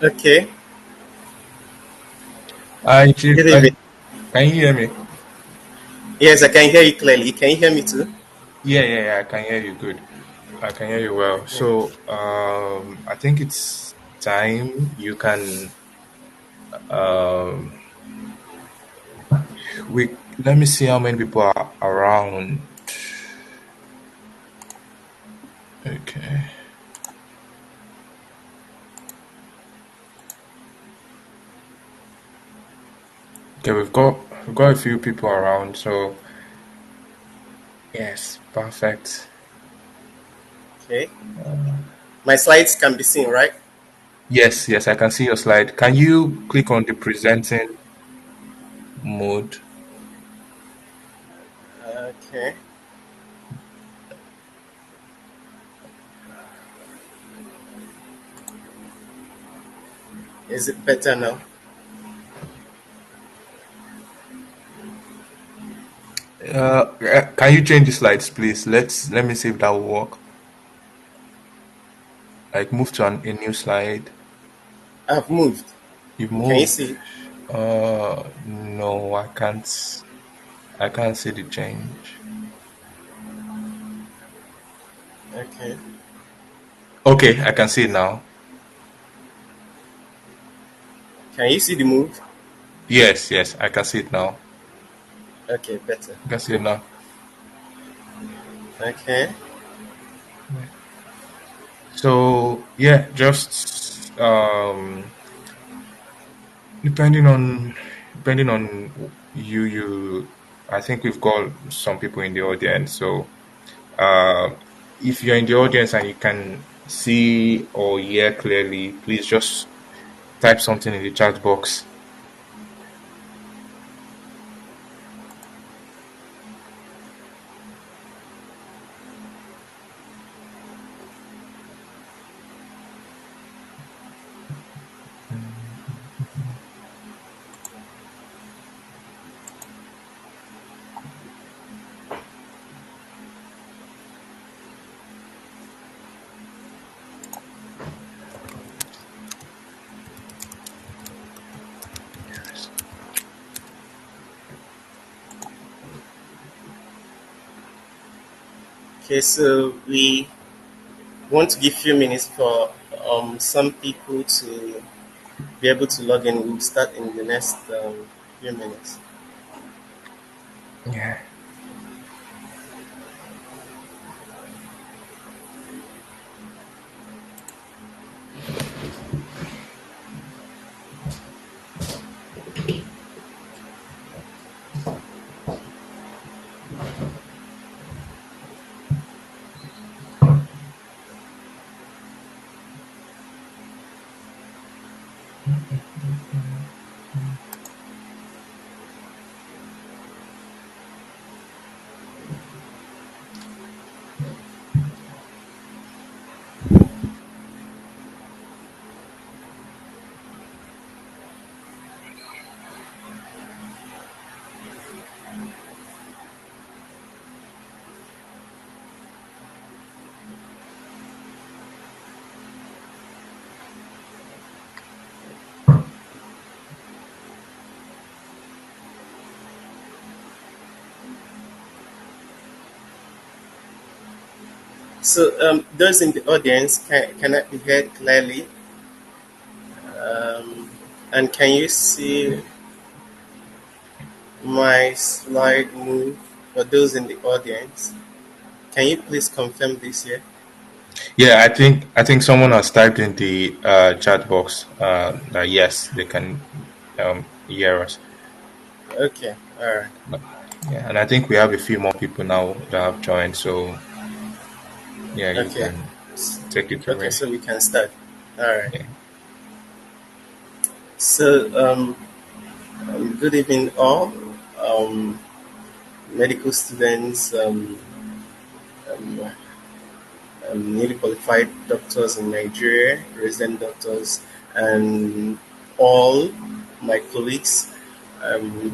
Okay. Hi, Chief. Good evening. Can you hear me? Yes, I can hear you clearly. Can you hear me too? Yeah. I can hear you good. I can hear you well. Okay. So, I think it's time you can. Um, we Let me see how many people are around. Okay. Okay, we've got a few people around. So, yes, perfect. Okay. My slides can be seen, right? Yes, I can see your slide. Can you click on the presenting mode? Okay. Is it better now? Can you change the slides, please? Let me see if that will work. Like move to a new slide. I've moved. You've Can you moved. see? No, I can't. I can't see the change. Okay. Okay, I can see it now. Can you see the move? Yes, I can see it now. Okay, better. I can see it now. Okay. So yeah, just depending on you. I think we've got some people in the audience. So if you're in the audience and you can see or hear clearly, please just type something in the chat box. Okay, so we want to give few minutes for some people to be able to log in. We'll start in the next few minutes. Yeah. So those in the audience cannot be heard clearly. And can you see my slide move for those in the audience? Can you please confirm this here? Yeah, I think someone has typed in the chat box that yes, they can hear us. Okay, all right. Yeah, and I think we have a few more people now that have joined. So yeah, you Okay, can take it okay, away. so we can start. All right. Yeah. So, good evening, all um, medical students, um, newly qualified doctors in Nigeria, resident doctors, and all my colleagues um,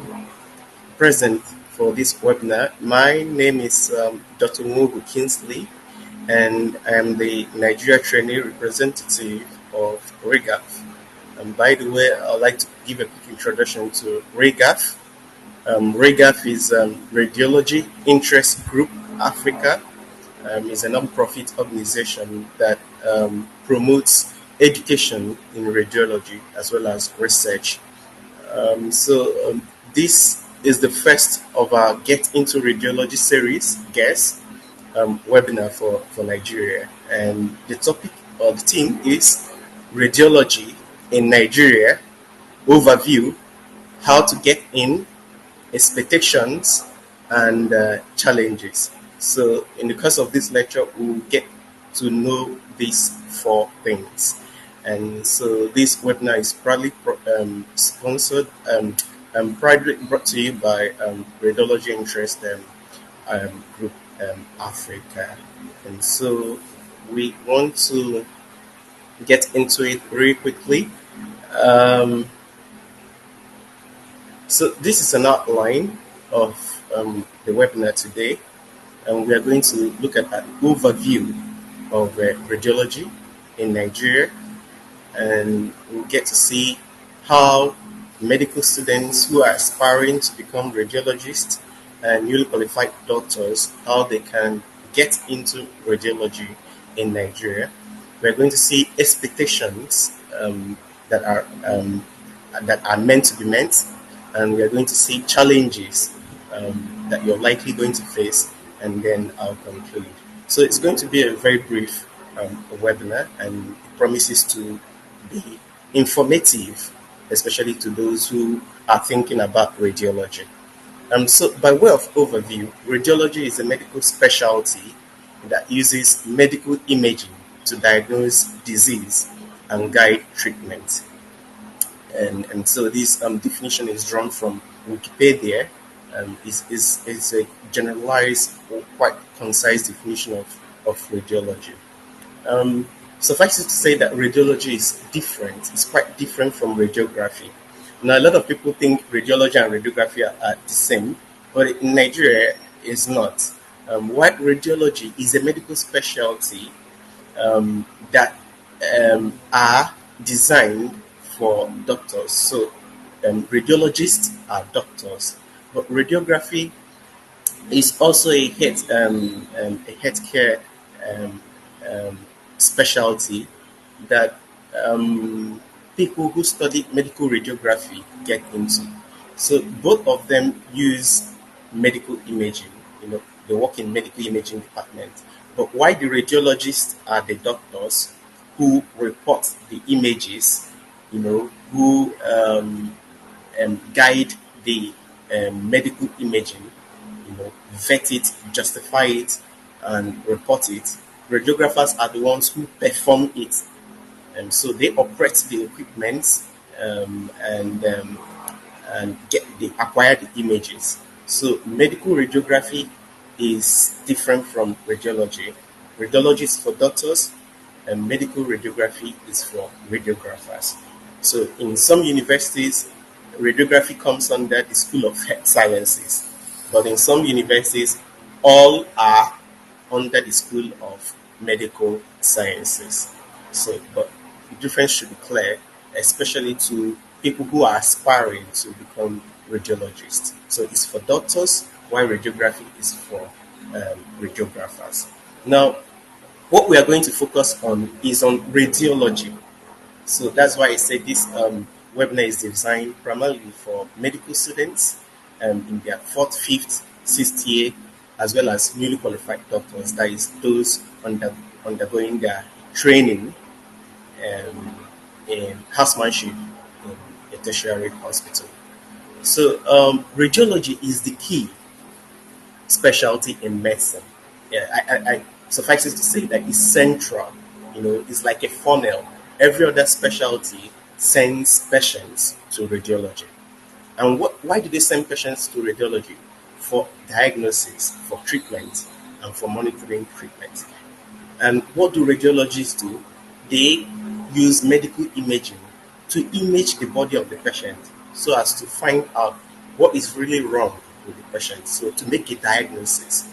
present for this webinar. My name is Dr. Mogu Kingsley, and I am the Nigeria trainee representative of RIGAF. And by the way, I'd like to give a quick introduction to RAGAF. RAGAF is Radiology Interest Group Africa. Is a non-profit organization that promotes education in radiology as well as research. This is the first of our Get Into Radiology series guest webinar for Nigeria. And the topic or the theme is Radiology in Nigeria Overview, How to Get In, Expectations, and challenges. So, in the course of this lecture, we'll get to know these four things. And so, this webinar is proudly sponsored and proudly brought to you by Radiology Interest Group Africa. And so, we want to get into it really quickly. Um, So this is an outline of the webinar today, and we are going to look at an overview of radiology in Nigeria, and we'll get to see how medical students who are aspiring to become radiologists and newly qualified doctors, how they can get into radiology in Nigeria. We're going to see expectations that are meant to be met, and we are going to see challenges that you're likely going to face, and then I'll conclude. So it's going to be a very brief webinar, and it promises to be informative, especially to those who are thinking about radiology. So by way of overview, radiology is a medical specialty that uses medical imaging to diagnose disease and guide treatment. And so this definition is drawn from Wikipedia. Is a generalized or quite concise definition of radiology. Suffice it to say that radiology is different. It's quite different from radiography. Now, a lot of people think radiology and radiography are the same, but in Nigeria, it's not. While radiology is a medical specialty that are designed for doctors. So, radiologists are doctors, but radiography is also a healthcare um, um, specialty that people who study medical radiography get into. So both of them use medical imaging. They work in medical imaging department. But why the radiologists are the doctors who report the images, who guide the medical imaging, vet it, justify it, and report it. Radiographers are the ones who perform it, and so they operate the equipment and they acquire the images. So medical radiography is different from radiology. Radiology is for doctors, and medical radiography is for radiographers. So in some universities, radiography comes under the School of Health Sciences, but in some universities, all are under the School of Medical Sciences. So, but the difference should be clear, especially to people who are aspiring to become radiologists. So it's for doctors, while radiography is for radiographers. Now, what we are going to focus on is on radiology. So that's why I said this webinar is designed primarily for medical students in their fourth, fifth, sixth year, as well as newly qualified doctors, that is, those undergoing their training in housemanship in a tertiary hospital. So, radiology is the key specialty in medicine. Yeah, I suffice it to say that it's central. It's like a funnel. Every other specialty sends patients to radiology. And why do they send patients to radiology? For diagnosis, for treatment, and for monitoring treatment. And what do radiologists do? They use medical imaging to image the body of the patient so as to find out what is really wrong with the patient, so to make a diagnosis.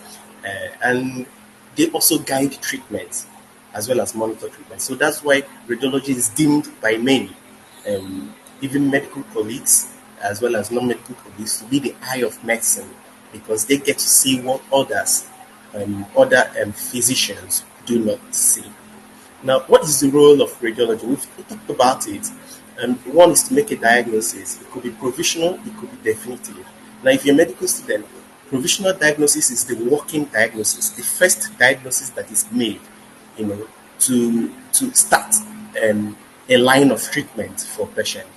And they also guide treatment as well as monitor treatment. So that's why radiology is deemed by many even medical colleagues as well as non-medical colleagues to be the eye of medicine because they get to see what other physicians do not see. Now, what is the role of radiology? We've talked about it. One is to make a diagnosis. It could be provisional, it could be definitive. Now, if you're a medical student, provisional diagnosis is the working diagnosis, the first diagnosis that is made, to start a line of treatment for patient.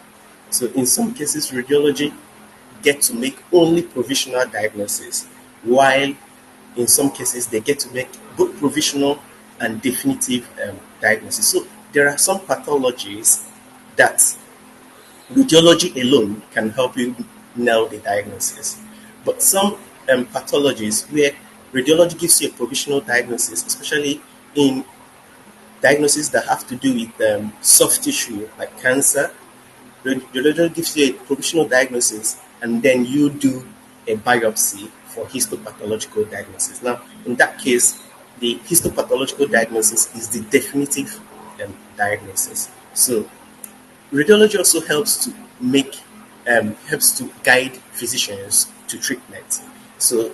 So, in some cases, radiology get to make only provisional diagnosis, while in some cases they get to make both provisional and definitive diagnosis. So there are some pathologies that radiology alone can help you nail the diagnosis, but some pathologies where radiology gives you a provisional diagnosis, especially in diagnoses that have to do with soft tissue like cancer. Radiology gives you a provisional diagnosis, and then you do a biopsy for histopathological diagnosis. Now, in that case, the histopathological diagnosis is the definitive diagnosis. So, radiology also helps to guide physicians to treatment. So,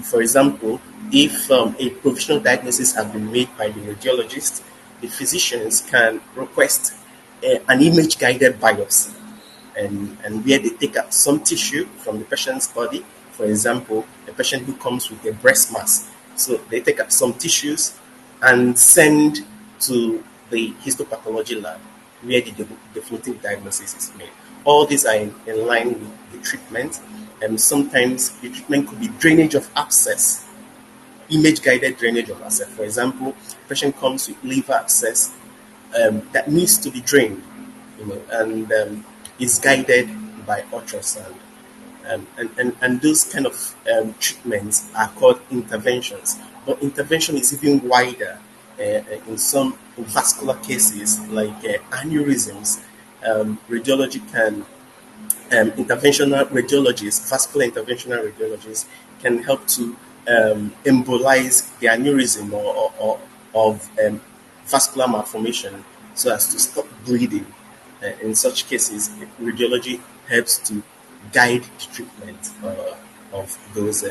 for example, if a provisional diagnosis has been made by the radiologist, the physicians can request an image guided biopsy, and where they take out some tissue from the patient's body. For example, a patient who comes with a breast mass. So they take out some tissues and send to the histopathology lab where the definitive diagnosis is made. All these are in line with the treatment, and sometimes the treatment could be drainage of abscess, image guided drainage of abscess. For example, patient comes with liver abscess that needs to be drained, and is guided by ultrasound. And those kind of treatments are called interventions. But intervention is even wider in some vascular cases like aneurysms. Radiology can interventional radiologists, vascular interventional radiologists, can help to embolize the aneurysm or of vascular malformation so as to stop bleeding. In such cases, radiology helps to guide the treatment of those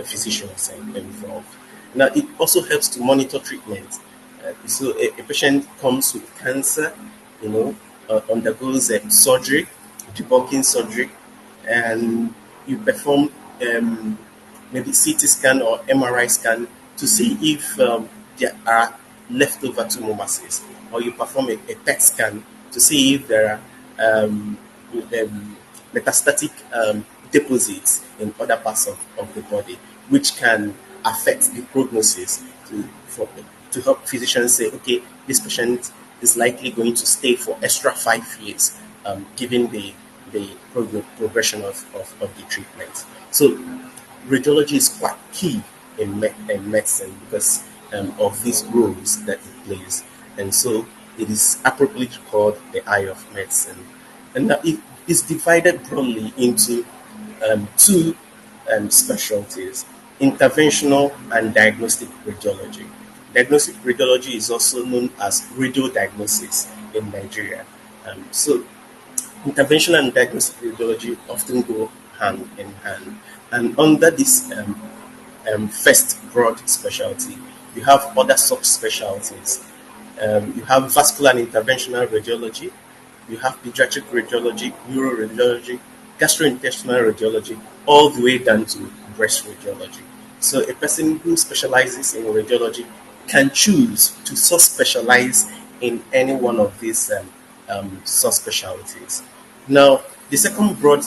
physicians involved. Now, it also helps to monitor treatment. So, a patient comes with cancer, undergoes surgery, debulking surgery, and you perform maybe CT scan or MRI scan to see if there are leftover tumor masses, or you perform a PET scan to see if there are metastatic deposits in other parts of the body, which can affect the prognosis to help physicians say, okay, this patient is likely going to stay for extra 5 years, given the progression of the treatment. So radiology is quite key in medicine because of these roles that it plays. And so it is appropriately called the eye of medicine. And now it is divided broadly into two specialties: interventional and diagnostic radiology. Diagnostic radiology is also known as radiodiagnosis in Nigeria. So interventional and diagnostic radiology often go hand in hand. And under this first broad specialty, you have other subspecialties. You have vascular and interventional radiology, you have pediatric radiology, neuroradiology, gastrointestinal radiology, all the way down to breast radiology. So a person who specializes in radiology can choose to subspecialize in any one of these subspecialties. Now, the second broad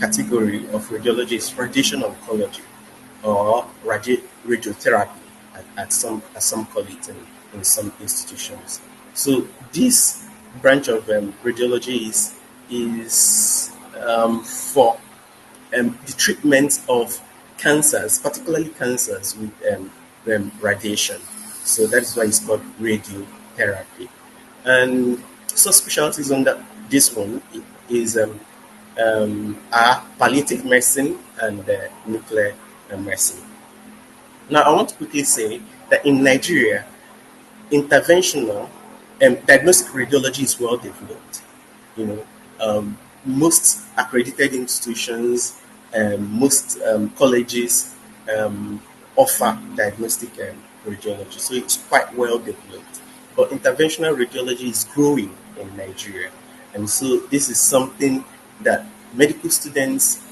category of radiology is radiation oncology or radiotherapy, as some call it in some institutions. So this branch of radiology is for the treatment of cancers, particularly cancers with radiation. So that's why it's called radiotherapy. And subspecialties under this one is are palliative medicine and nuclear medicine. Now, I want to quickly say that in Nigeria, interventional diagnostic radiology is well developed. You know, most accredited institutions, most colleges um, offer diagnostic radiology, so it's quite well developed. But interventional radiology is growing in Nigeria, and so this is something that medical students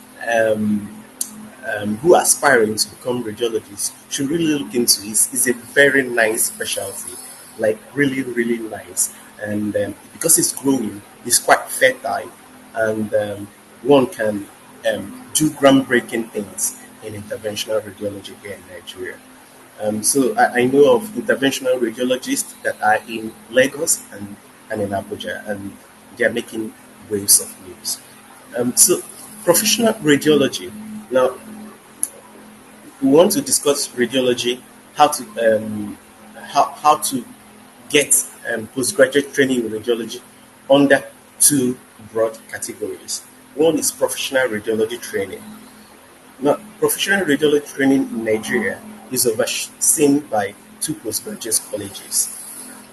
who are aspiring to become radiologists should really look into. It's a very nice specialty, like really, really nice. And because it's growing, it's quite fertile, and one can do groundbreaking things in interventional radiology here in Nigeria. So I know of interventional radiologists that are in Lagos and in Abuja, and they are making waves of news. So professional radiology. Now, we want to discuss radiology, how to how to get postgraduate training in radiology under two broad categories. One is professional radiology training. Now, professional radiology training in Nigeria is overseen by two postgraduate colleges: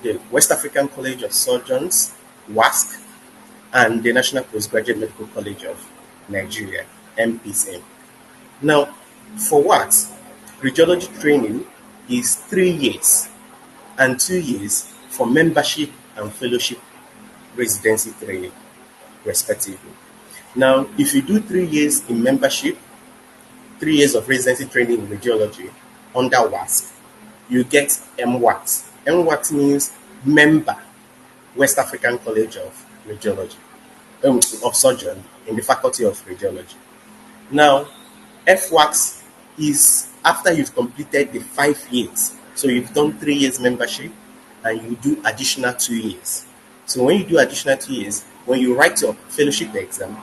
the West African College of Surgeons (WASC) and the National Postgraduate Medical College of Nigeria (MPSM). Now, for what? Radiology training is 3 years and 2 years for membership and fellowship residency training, respectively. Now, if you do 3 years in membership, 3 years of residency training in radiology under WASC, you get MWAT. MWAT means member West African College of Radiology, of Surgeon in the Faculty of Radiology. Now, FWACS is after you've completed the 5 years. So you've done 3 years membership and you do additional 2 years. So when you do additional 2 years, when you write your fellowship exam,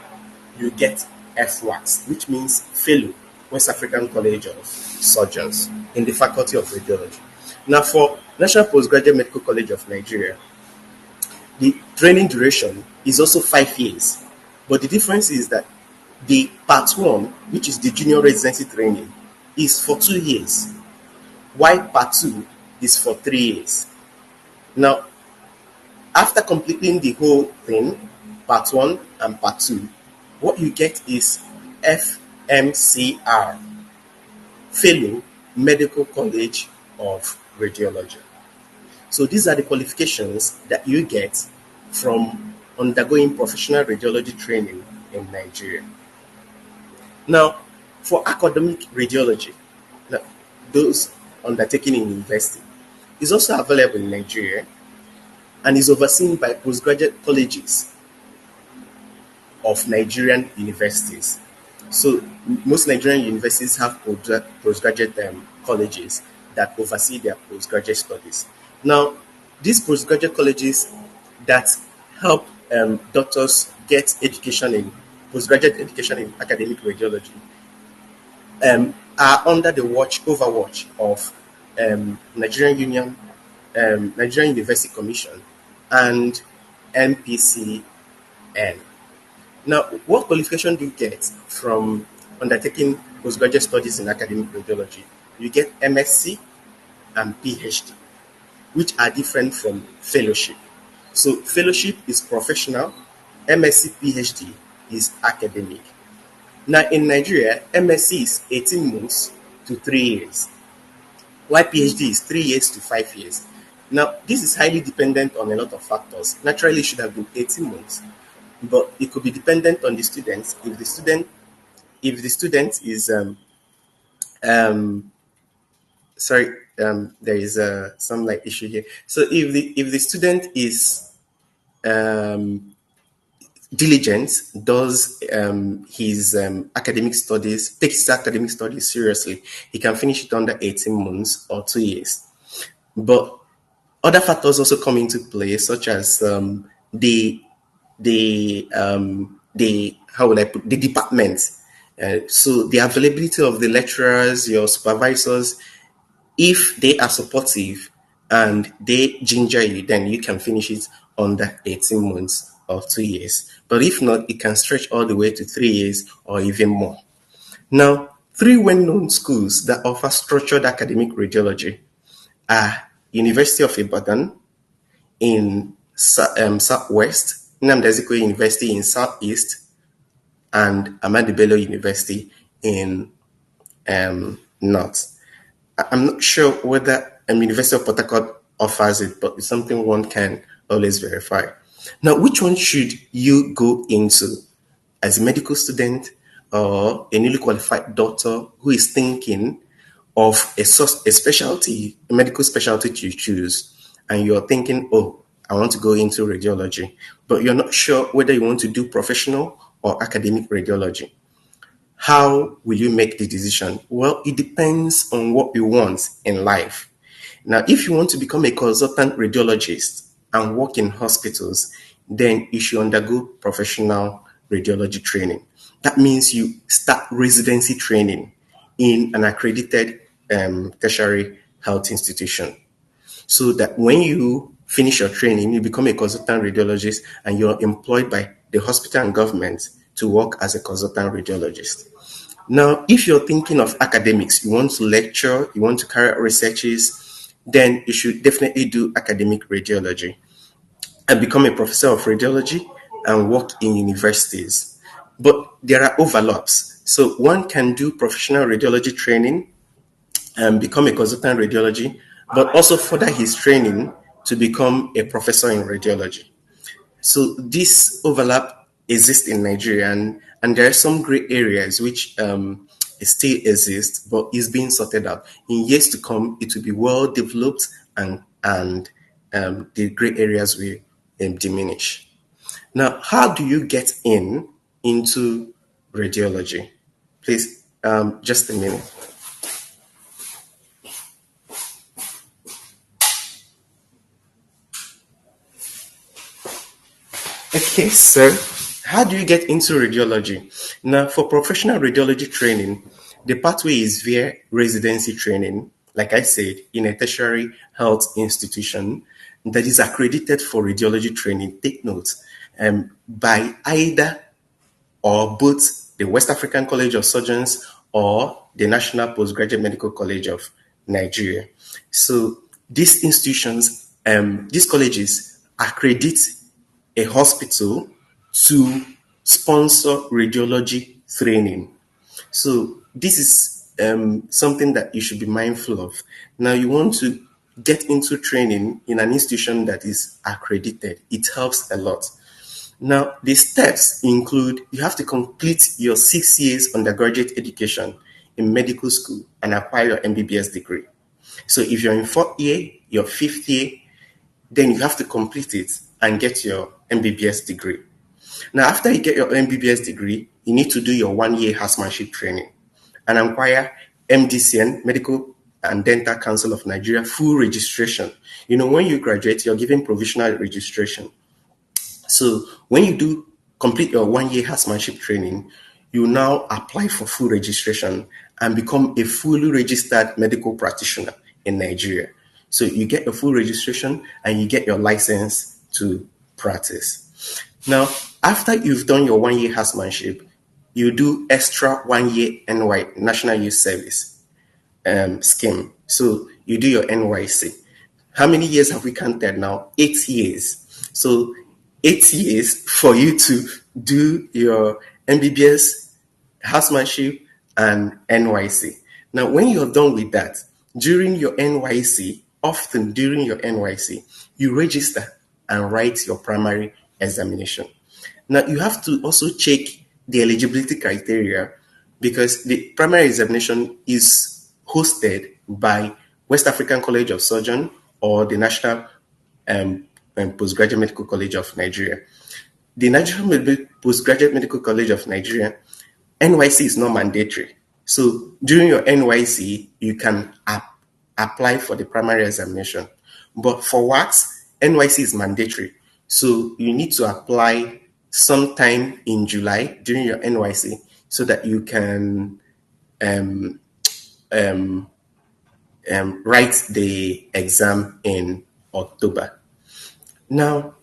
you get FWACS, which means Fellow, West African College of Surgeons in the Faculty of Radiology. Now, for National Postgraduate Medical College of Nigeria, the training duration is also 5 years. But the difference is that the part one, which is the junior residency training, is for 2 years, while part two is for 3 years. Now, after completing the whole thing, part one and part two, what you get is FMCR, Fellow Medical College of Radiology. So these are the qualifications that you get from undergoing professional radiology training in Nigeria. Now, for academic radiology, now, those undertaken in university, is also available in Nigeria and is overseen by postgraduate colleges of Nigerian universities. So most Nigerian universities have postgraduate colleges that oversee their postgraduate studies. Now, these postgraduate colleges that help doctors get education in postgraduate education in academic radiology are under the overwatch of Nigerian University Commission, and NPCN. Now, what qualification do you get from undertaking postgraduate studies in academic radiology? You get MSc and PhD, which are different from fellowship. So, fellowship is professional, MSc PhD is academic. Now, in Nigeria, MSc is 18 months to 3 years, while PhD is 3 years to 5 years. Now, this is highly dependent on a lot of factors. Naturally, it should have been 18 months, but it could be dependent on the students. If the student is um sorry, there is some like issue here. So if the student is um diligent, does his academic studies, takes his academic studies seriously, he can finish it under 18 months or 2 years. But other factors also come into play, such as the how would I put the department. So the availability of the lecturers, your supervisors, if they are supportive and they ginger you, then you can finish it under 18 months or 2 years. But if not, it can stretch all the way to 3 years or even more. Now, three well-known schools that offer structured academic radiology are University of Ibadan in Southwest, Nnamdi Azikiwe University in Southeast, and Ahmadu Bello University in North. I'm not sure whether University of Port Harcourt offers it, but it's something one can always verify. Now, which one should you go into as a medical student or a newly qualified doctor who is thinking of a specialty, a medical specialty to choose, and you're thinking, oh, I want to go into radiology, but you're not sure whether you want to do professional or academic radiology? How will you make the decision? Well, it depends on what you want in life. Now, if you want to become a consultant radiologist and work in hospitals, then you should undergo professional radiology training. That means you start residency training in an accredited tertiary health institution, so that when you finish your training, you become a consultant radiologist and you're employed by the hospital and government to work as a consultant radiologist. Now, if you're thinking of academics, you want to lecture, you want to carry out researches, then you should definitely do academic radiology and become a professor of radiology and work in universities. But there are overlaps. So one can do professional radiology training and become a consultant radiology, but also further his training to become a professor in radiology. So this overlap exists in Nigeria, and there are some gray areas which still exist, but is being sorted out. In years to come, it will be well developed, and the gray areas will diminish. Now, how do you get into radiology? Please, just a minute. Okay, sir. How do you get into radiology? Now, for professional radiology training, the pathway is via residency training, like I said, in a tertiary health institution that is accredited for radiology training. Take note, by either or both the West African College of Surgeons or the National Postgraduate Medical College of Nigeria. So these institutions, these colleges accredit a hospital to sponsor radiology training. So this is something that you should be mindful of. Now, you want to get into training in an institution that is accredited. It helps a lot. Now, the steps include you have to complete your 6 years undergraduate education in medical school and acquire your MBBS degree. So if you're in fourth year, your fifth year, then you have to complete it and get your MBBS degree. Now, after you get your MBBS degree, you need to do your 1 year housemanship training and acquire MDCN, Medical and Dental Council of Nigeria, full registration. You know, when you graduate, you're given provisional registration. So when you do complete your 1 year housemanship training, you now apply for full registration and become a fully registered medical practitioner in Nigeria. So you get your full registration and you get your license to practice. Now, after you've done your 1 year housemanship, you do extra 1 year NY, National Youth Service scheme. So you do your NYC. How many years have we counted now? 8 years. So 8 years for you to do your MBBS, housemanship, and NYC. Now, when you're done with that, during your NYC, often during your NYC, you register and write your primary examination. Now, you have to also check the eligibility criteria because the primary examination is hosted by West African College of Surgeon or the National Postgraduate Medical College of Nigeria. The Nigerian Postgraduate Medical College of Nigeria, NYC is not mandatory. So during your NYC, you can apply for the primary examination. But for WACS, NYC is mandatory. So you need to apply sometime in July during your NYC so that you can write the exam in October. Now,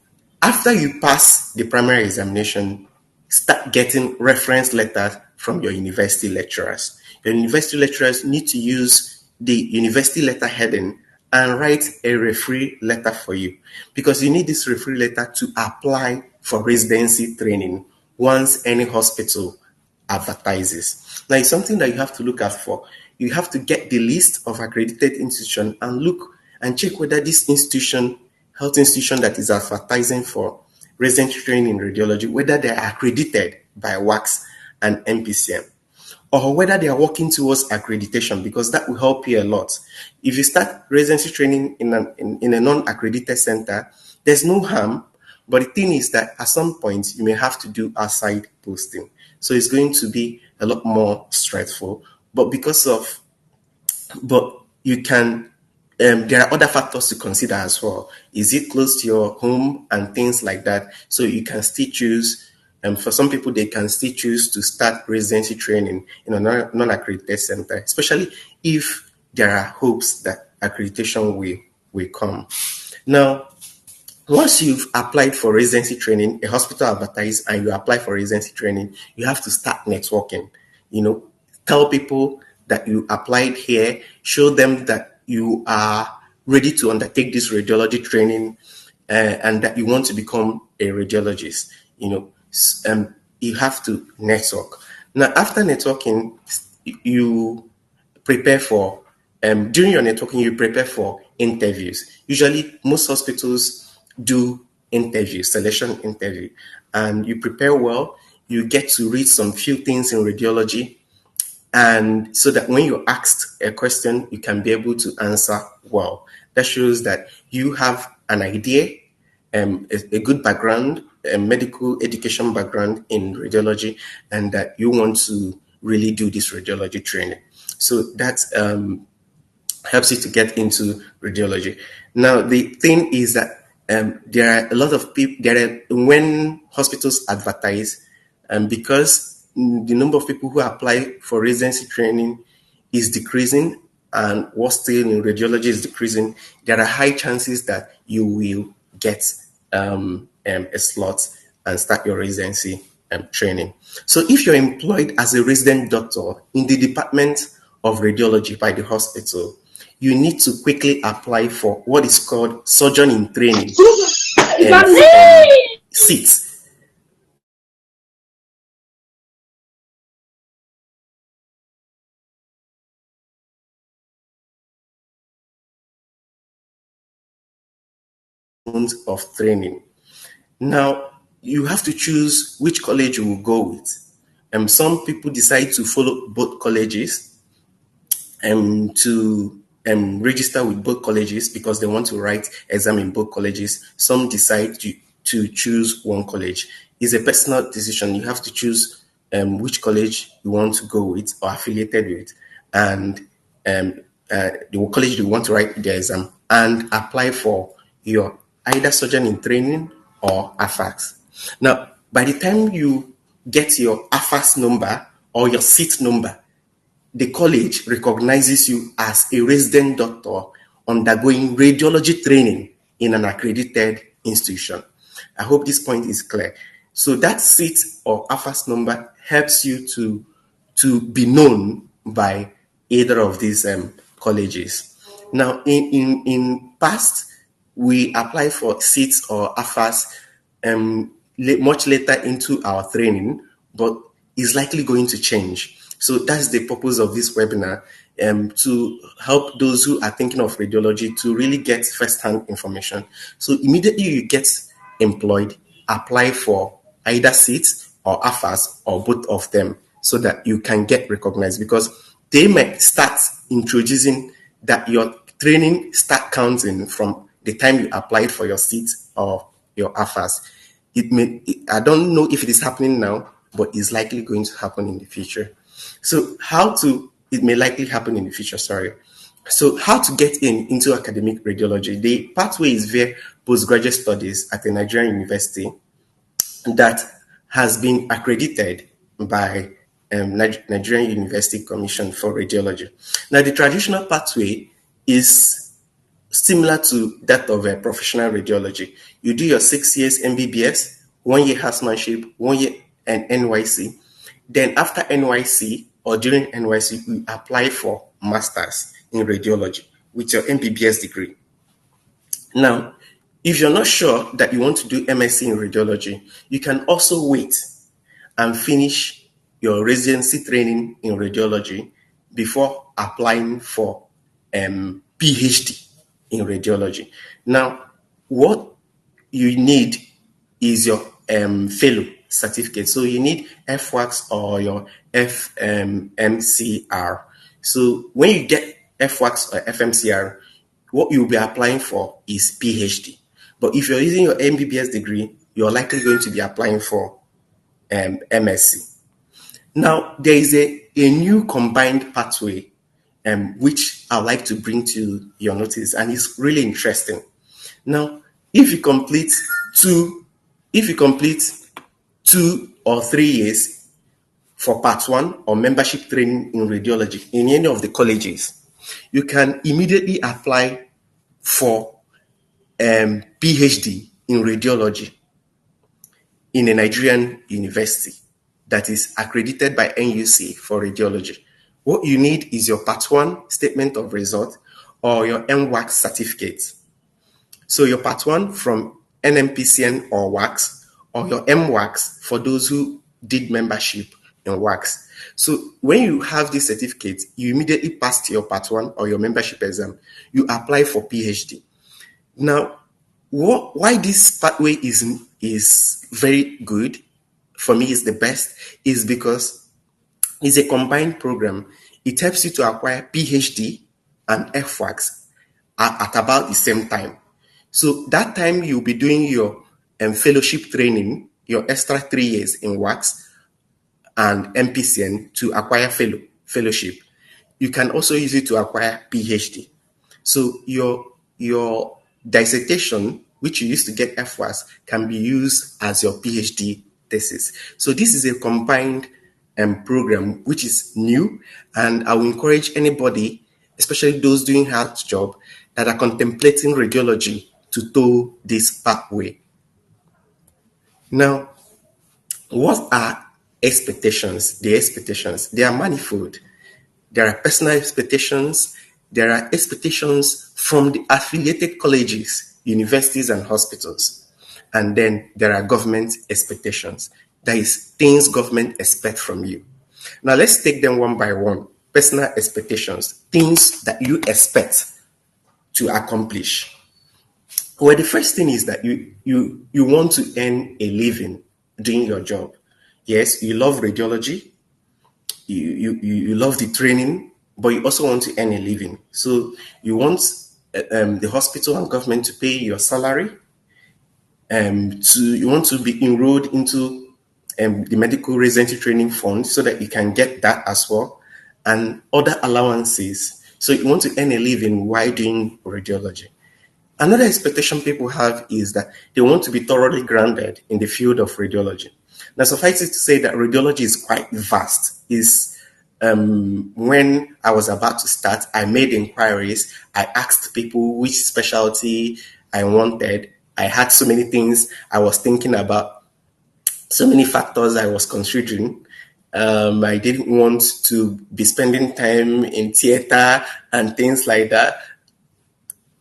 after you pass the primary examination, start getting reference letters from your university lecturers. Your university lecturers need to use the university letter heading and write a referee letter for you because you need this referee letter to apply for residency training once any hospital advertises. Now, it's something that you have to look out for. You have to get the list of accredited institutions and look and check whether this institution, health institution that is advertising for residency training in radiology, whether they are accredited by WACS and MPCM, or whether they are working towards accreditation, because that will help you a lot. If you start residency training in a non-accredited center, there's no harm, but the thing is that at some point you may have to do outside posting. So it's going to be a lot more stressful. But you can, there are other factors to consider as well. Is it close to your home and things like that? So you can still choose, for some people, they can still choose to start residency training in a non-accredited center, especially if there are hopes that accreditation will come. Now, once you've applied for residency training, a hospital advertise and you apply for residency training, you have to start networking. Tell people that you applied here, show them that you are ready to undertake this radiology training, and that you want to become a radiologist. You have to network. Now, after networking, you prepare for during your networking, you prepare for interviews. Usually most hospitals do interviews, selection interview, and you prepare well. You get to read some few things in radiology, and so that when you're asked a question, you can be able to answer well. That shows that you have an idea, a good background, a medical education background in radiology, and that you want to really do this radiology training. So that helps you to get into radiology. Now, the thing is that there are a lot of people, when hospitals advertise, because the number of people who apply for residency training is decreasing, and what's still in radiology is decreasing, there are high chances that you will get a slot and start your residency training. So if you're employed as a resident doctor in the department of radiology by the hospital, you need to quickly apply for what is called surgeon in training seats. Of training. Now, you have to choose which college you will go with. Some people decide to follow both colleges, to register with both colleges because they want to write exam in both colleges. Some decide to choose one college. It's a personal decision. You have to choose which college you want to go with or affiliated with, and the college you want to write the exam, and apply for your either surgeon in training or AFAS. Now, by the time you get your AFAS number or your seat number, the college recognizes you as a resident doctor undergoing radiology training in an accredited institution. I hope this point is clear. So that seat or AFAS number helps you to be known by either of these colleges. Now, in past, we apply for seats or AFAS much later into our training, but is likely going to change. So that's the purpose of this webinar, to help those who are thinking of radiology to really get first-hand information. So immediately you get employed, apply for either seats or AFAS or both of them so that you can get recognized, because they might start introducing that your training start counting from the time you applied for your seat or your AFAS. I don't know if it is happening now, but it's likely going to happen in the future. So it may likely happen in the future, sorry. So how to get into academic radiology? The pathway is via postgraduate studies at a Nigerian university that has been accredited by Nigerian University Commission for Radiology. Now, the traditional pathway is similar to that of a professional radiology. You do your 6 years MBBS, 1 year housemanship, 1 year and NYC. Then after NYC or during NYC, you apply for masters in radiology with your MBBS degree. Now, If you're not sure that you want to do MSc in radiology, you can also wait and finish your residency training in radiology before applying for PhD in radiology. Now, what you need is your fellow certificate. So you need FWAX or your FMCR. So when you get FWAX or FMCR, what you'll be applying for is PhD. But if you're using your MBBS degree, you're likely going to be applying for MSc. Now, there is a new combined pathway which I'd like to bring to your notice, and it's really interesting. Now, if you complete two, if you complete 2 or 3 years for part one or membership training in radiology in any of the colleges, you can immediately apply for PhD in radiology in a Nigerian university that is accredited by NUC for radiology. What you need is your part one statement of result or your MWAC certificate. So your part one from NMPCN or WACS, or your MWACS for those who did membership in WACS. So when you have this certificate, you immediately pass to your part one or your membership exam. You apply for PhD. Now, why this pathway is very good, for me is the best, is because it's a combined program. It helps you to acquire PhD and FWACS at about the same time. So that time you'll be doing your fellowship training, your extra 3 years in WACS and MPCN to acquire fellowship. You can also use it to acquire PhD. So your dissertation, which you used to get FWAS, can be used as your PhD thesis. So this is a combined program which is new, and I will encourage anybody, especially those doing health job, that are contemplating radiology to tow this pathway. Now, what are expectations? The expectations, they are manifold. There are personal expectations. There are expectations from the affiliated colleges, universities, and hospitals. And then there are government expectations. That is things government expect from you. Now let's take them one by one. Personal expectations, things that you expect to accomplish. Well, the first thing is that you want to earn a living doing your job. Yes, you love radiology, you love the training, but you also want to earn a living. So you want the hospital and government to pay your salary. You want to be enrolled into the medical residency training fund so that you can get that as well, and other allowances. So you want to earn a living while doing radiology. Another expectation people have is that they want to be thoroughly grounded in the field of radiology. Now, suffice it to say that radiology is quite vast. When I was about to start, I made inquiries. I asked people which specialty I wanted. I had so many things I was thinking about, so many factors I was considering. I didn't want to be spending time in theater and things like that,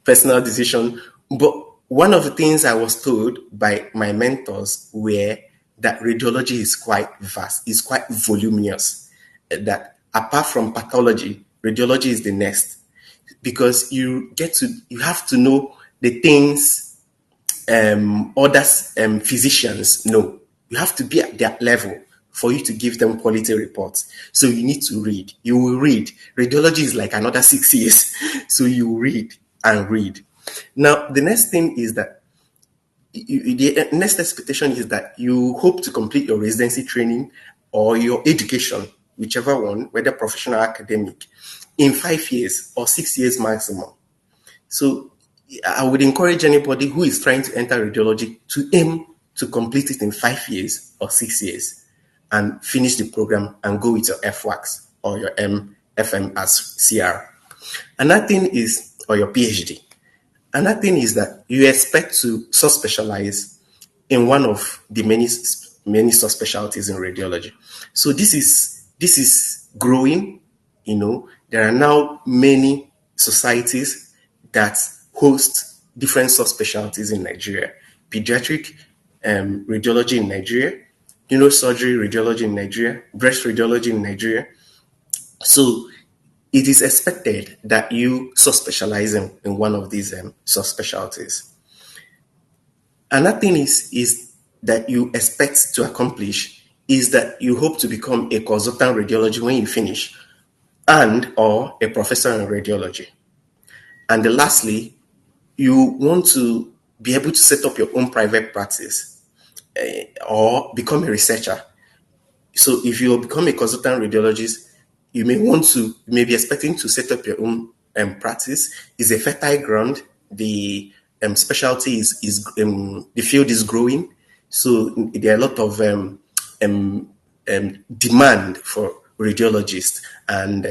personal decision. But one of the things I was told by my mentors were that radiology is quite vast, is quite voluminous, that apart from pathology, radiology is the next, because you have to know the things others physicians know. You have to be at that level for you to give them quality reports. So you need to read. You will read. Radiology is like another 6 years. So you read and read. Now, the next thing is that the next expectation is that you hope to complete your residency training or your education, whichever one, whether professional or academic, in 5 years or 6 years maximum. So I would encourage anybody who is trying to enter radiology to aim to complete it in 5 years or 6 years and finish the program and go with your FWACS or your FM as CR. Another thing is, or your PhD. Another thing is that you expect to subspecialize in one of the many subspecialties in radiology. So this is growing. There are now many societies that host different subspecialties in Nigeria: pediatric radiology in Nigeria, neurosurgery radiology in Nigeria, breast radiology in Nigeria. So it is expected that you subspecialize in one of these subspecialties. Another thing is that you expect to accomplish is that you hope to become a consultant radiology when you finish, and or a professor in radiology. And then lastly, you want to be able to set up your own private practice, or become a researcher. So if you become a consultant radiologist, you may be expecting to set up your own practice. It's a fertile ground. The specialty is the field is growing, so there are a lot of demand for radiologists and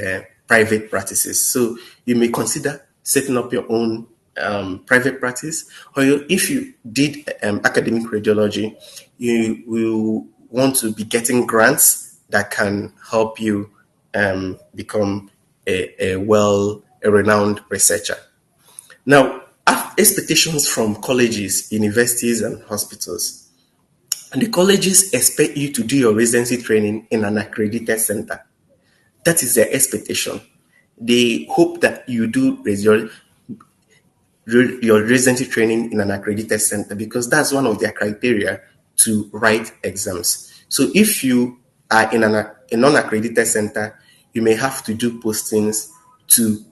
private practices. So you may consider setting up your own private practice, or if you did academic radiology, you will want to be getting grants that can help you become a renowned researcher. Now, expectations from colleges, universities, and hospitals. And the colleges expect you to do your residency training in an accredited center. That is their expectation. They hope that you do your residency training in an accredited center, because that's one of their criteria to write exams. So if you are in a non-accredited center, you may have to do postings to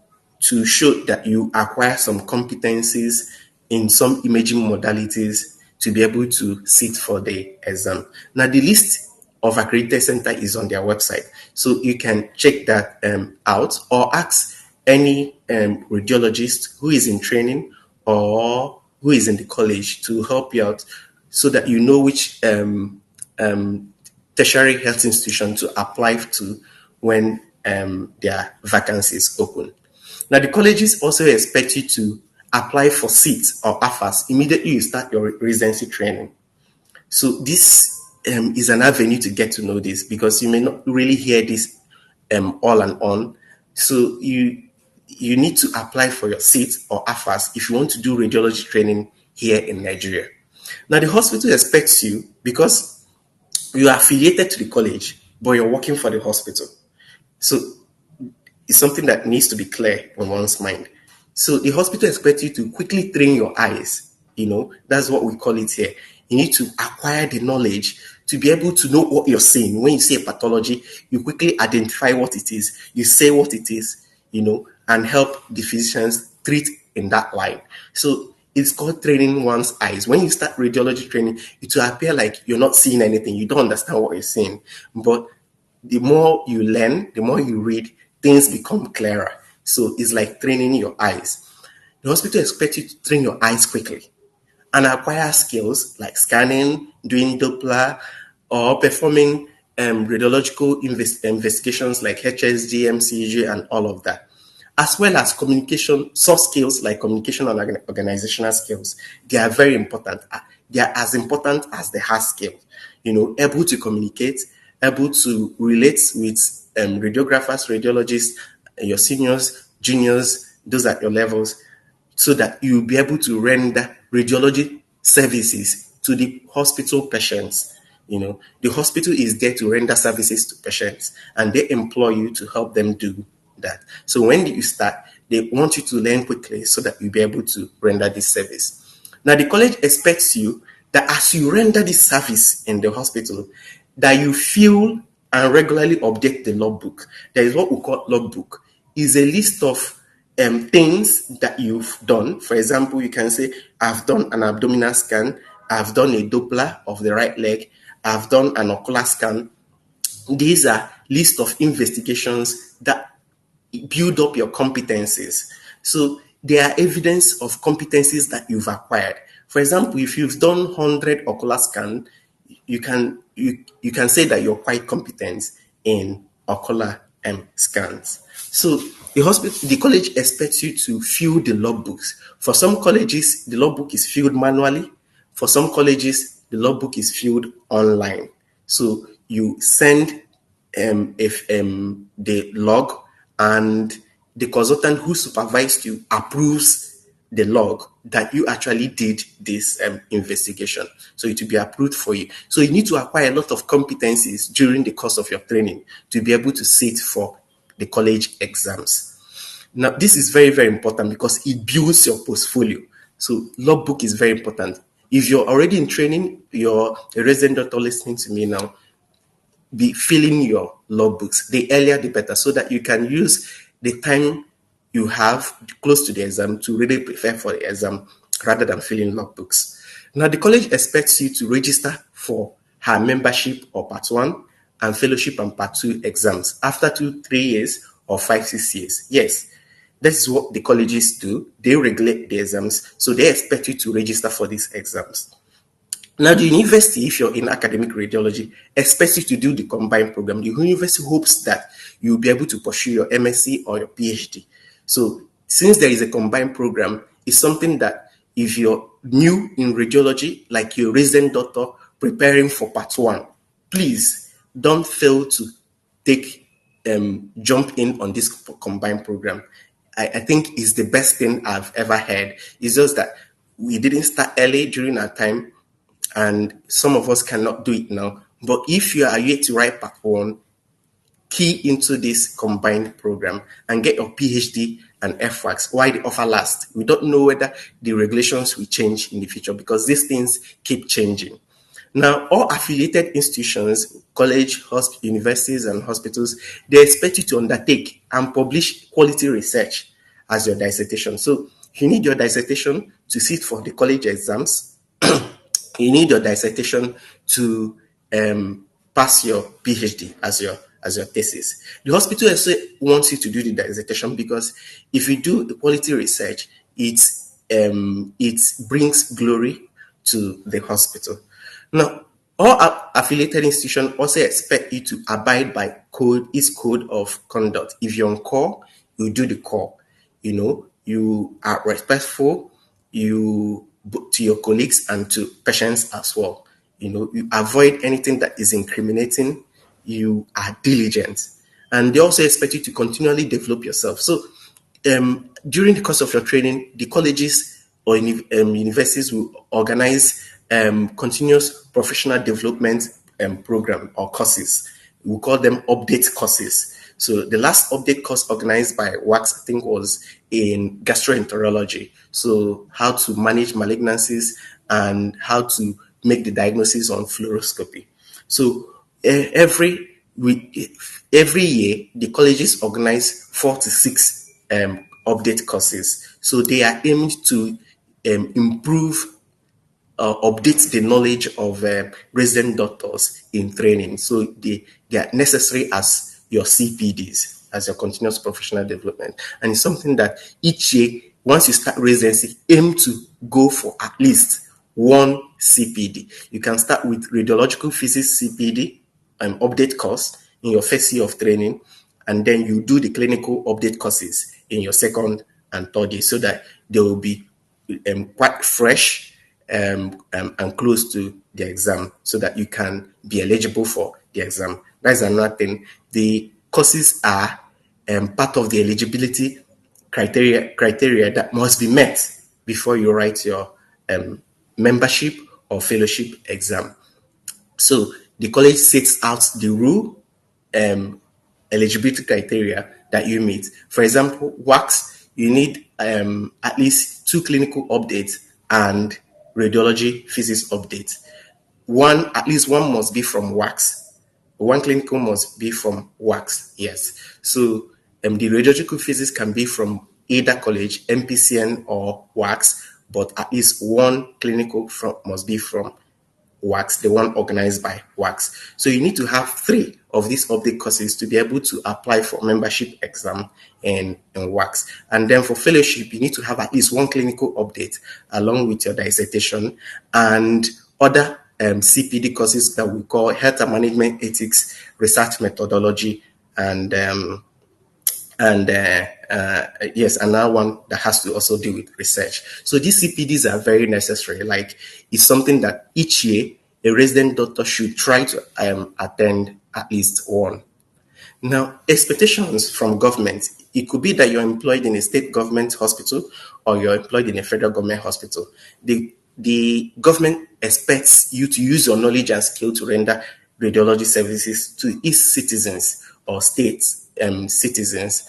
show that you acquire some competencies in some imaging modalities to be able to sit for the exam. Now, the list of accredited center is on their website, so you can check that out, or ask any radiologist who is in training or who is in the college to help you out, so that you know which tertiary health institution to apply to when their vacancies open. Now, the colleges also expect you to apply for seats or offers immediately you start your residency training. So this is an avenue to get to know this, because you may not really hear this all and on. So you need to apply for your seat or offers if you want to do radiology training here in Nigeria. Now, the hospital expects you, because you are affiliated to the college, but you're working for the hospital. So it's something that needs to be clear on one's mind. So the hospital expects you to quickly train your eyes. That's what we call it here. You need to acquire the knowledge to be able to know what you're saying. When you say pathology, you quickly identify what it is, you say what it is, and help the physicians treat in that line. So it's called training one's eyes. When you start radiology training, it will appear like you're not seeing anything. You don't understand what you're saying. But the more you learn, the more you read, things become clearer. So it's like training your eyes. The hospital expects you to train your eyes quickly and acquire skills like scanning, doing Doppler, or performing radiological investigations like HSG, MCG, and all of that, as well as communication, soft skills like communication and organizational skills. They are very important. They are as important as the hard skills. Able to communicate, able to relate with radiographers, radiologists, your seniors, juniors, those at your levels, so that you'll be able to render radiology services to the hospital patients. The hospital is there to render services to patients, and they employ you to help them do that. So when you start, they want you to learn quickly so that you'll be able to render this service. Now, the college expects you that as you render this service in the hospital, that you fill and regularly update the logbook. There is what we call logbook. Is a list of things that you've done. For example, you can say, I've done an abdominal scan, I've done a Doppler of the right leg, I've done an ocular scan. These are list of investigations that build up your competencies. So they are evidence of competencies that you've acquired. For example, if you've done 100 ocular scan, you can say that you're quite competent in ocular scans. So the college expects you to fill the logbooks. For some colleges, the logbook is filled manually. For some colleges, the logbook is filled online. So you send the log, and the consultant who supervised you approves the log that you actually did this investigation. So it will be approved for you. So you need to acquire a lot of competencies during the course of your training to be able to sit for the college exams. Now, this is very, very important because it builds your portfolio. So logbook is very important. If you're already in training, you're a resident doctor listening to me now, be filling your logbooks. The earlier, the better, so that you can use the time you have close to the exam to really prepare for the exam rather than filling logbooks. Now, the college expects you to register for her membership or part one and fellowship and part two exams after 2, 3 years or 5, 6 years. Yes, this is what the colleges do. They regulate the exams, so they expect you to register for these exams. Now, the university, if you're in academic radiology, expects you to do the combined program. The university hopes that you'll be able to pursue your MSc or your PhD. So, since there is a combined program, it's something that if you're new in radiology, like you're a resident doctor preparing for part one, please don't fail to take jump in on this combined program. I think it's the best thing I've ever heard. It's just that we didn't start early during our time, and some of us cannot do it now. But if you are yet to write part one, key into this combined program and get your PhD and FWAX while the offer lasts. We don't know whether the regulations will change in the future because these things keep changing. Now, all affiliated institutions, college, universities, and hospitals, they expect you to undertake and publish quality research as your dissertation. So, you need your dissertation to sit for the college exams. You need your dissertation to pass your PhD as your thesis. The hospital also wants you to do the dissertation because if you do the quality research, it brings glory to the hospital. Now, all affiliated institutions also expect you to abide by its code of conduct. If you're on call, you do the call. You are respectful. You to your colleagues and to patients as well. You avoid anything that is incriminating. You are diligent, and they also expect you to continually develop yourself. So, during the course of your training, the colleges or universities will organize continuous professional development program or courses. We call them update courses. So the last update course organized by WAX, I think, was in gastroenterology. So how to manage malignancies and how to make the diagnosis on fluoroscopy. So every year, the colleges organize 4 to 6 update courses. So they are aimed to improve update the knowledge of resident doctors in training. So they are necessary as your CPDs, as your continuous professional development. And it's something that each year, once you start residency, aim to go for at least one CPD. You can start with radiological physics CPD, an update course in your first year of training, and then you do the clinical update courses in your second and third year so that they will be quite fresh and close to the exam so that you can be eligible for the exam. That's another thing. The courses are part of the eligibility criteria that must be met before you write your membership or fellowship exam. So the college sets out the rule eligibility criteria that you meet. For example, WAX, you need at least 2 clinical updates and radiology physics updates. At least one must be from WAX. One clinical must be from WAX, yes. So the radiological physics can be from either college, MPCN or WAX, but at least one clinical must be from WAX, the one organized by WAX. So you need to have 3 of these update courses to be able to apply for membership exam in WAX. And then for fellowship, you need to have at least one clinical update along with your dissertation and other CPD courses that we call health and management ethics, research methodology, and yes, another one that has to also do with research. So these CPDs are very necessary. Like, it's something that each year a resident doctor should try to attend at least one. Now, expectations from government It could be that you're employed in a state government hospital or you're employed in a federal government hospital. The government expects you to use your knowledge and skill to render radiology services to its citizens or state citizens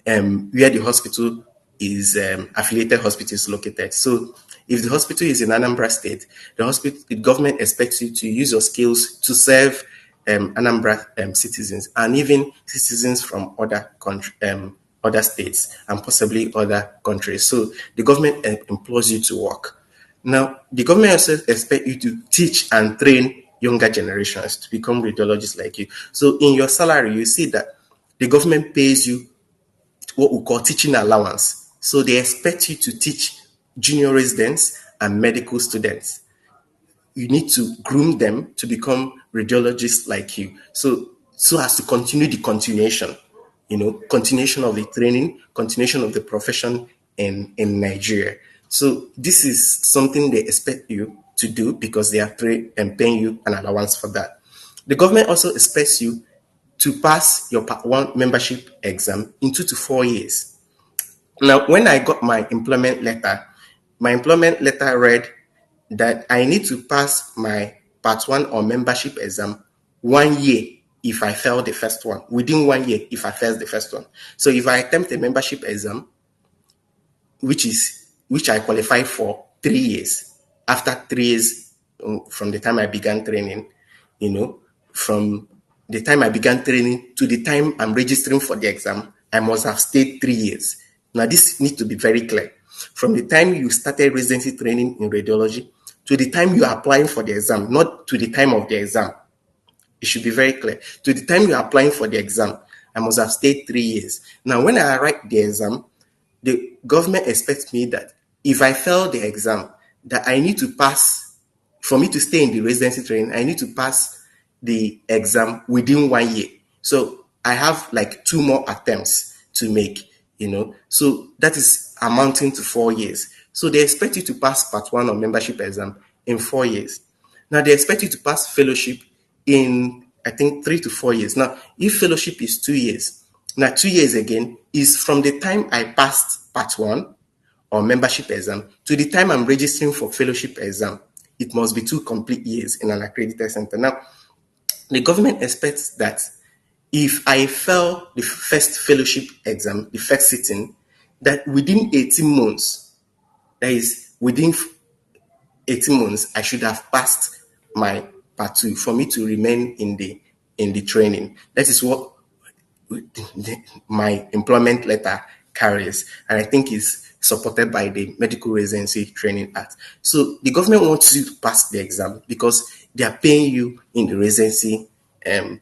where the hospital is affiliated hospital is located. So if the hospital is in Anambra State, the government expects you to use your skills to serve Anambra citizens and even citizens from other states and possibly other countries. So the government employs you to work. Now, the government also expect you to teach and train younger generations to become radiologists like you. So in your salary, you see that the government pays you what we call teaching allowance. So they expect you to teach junior residents and medical students. You need to groom them to become radiologists like you. So as to continue the continuation, continuation of the training, continuation of the profession in Nigeria. So this is something they expect you to do because they are paying you an allowance for that. The government also expects you to pass your Part 1 membership exam in 2 to 4 years. Now, when I got my employment letter read that I need to pass my Part 1 or membership exam 1 year if I fail the first one, within 1 year if I fail the first one. So if I attempt a membership exam, which I qualify for 3 years. After 3 years from the time I began training, you know, from the time I began training to the time I'm registering for the exam, I must have stayed 3 years. Now this needs to be very clear. From the time you started residency training in radiology to the time you are applying for the exam, not to the time of the exam. It should be very clear. To the time you are applying for the exam, I must have stayed 3 years. Now, when I write the exam, the government expects me that if I fail the exam, that I need to pass, for me to stay in the residency training, I need to pass the exam within 1 year. So I have like 2 more attempts to make. So that is amounting to 4 years. So they expect you to pass Part 1 or membership exam in 4 years. Now they expect you to pass fellowship in, I think, 3 to 4 years. Now, if fellowship is 2 years, now 2 years again is from the time I passed Part 1 or membership exam to the time I'm registering for fellowship exam. It must be 2 complete years in an accredited center. Now, the government expects that if I fail the first fellowship exam, the first sitting, that within 18 months, that is within 18 months, I should have passed my Part 2 for me to remain in the training. That is what my employment letter carries, and I think is supported by the Medical Residency Training Act. So the government wants you to pass the exam because they are paying you in the residency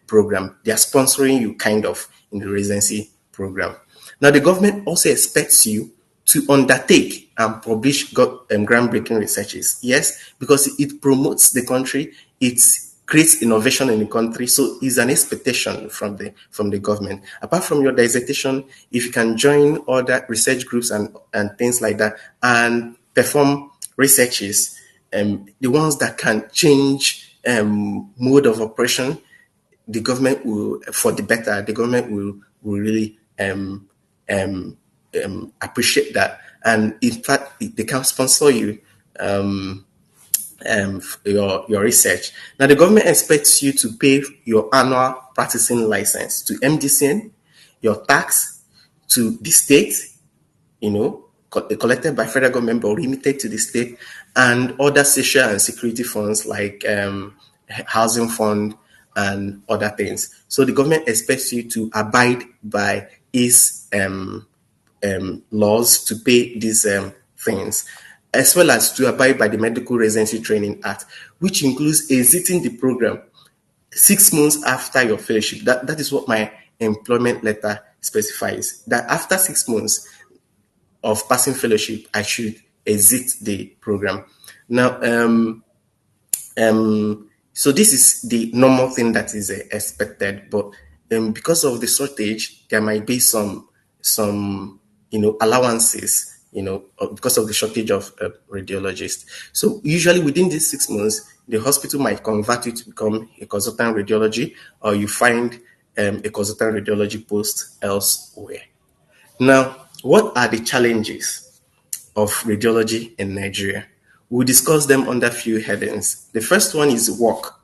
program. They are sponsoring you kind of in the residency program. Now the government also expects you to undertake and publish groundbreaking researches. Yes, because it promotes the country, it creates innovation in the country. So it's an expectation from the government. Apart from your dissertation, if you can join other research groups and things like that and perform researches, the ones that can change mode of operation, the government will, for the better, the government will really appreciate that. And in fact, they can sponsor you your research. Now, the government expects you to pay your annual practicing license to MDCN, your tax to the state, collected by federal government or remitted to the state, and other social and security funds like housing fund and other things. So the government expects you to abide by its laws to pay these things, as well as to abide by the Medical Residency Training Act, which includes exiting the program 6 months after your fellowship. That is what my employment letter specifies, that after 6 months of passing fellowship, I should exit the program. Now, so this is the normal thing that is expected, but because of the shortage, there might be some allowances, because of the shortage of radiologists. So usually within these 6 months, the hospital might convert you to become a consultant radiology, or you find a consultant radiology post elsewhere. Now, what are the challenges of radiology in Nigeria? We'll discuss them under few headings. The first one is work.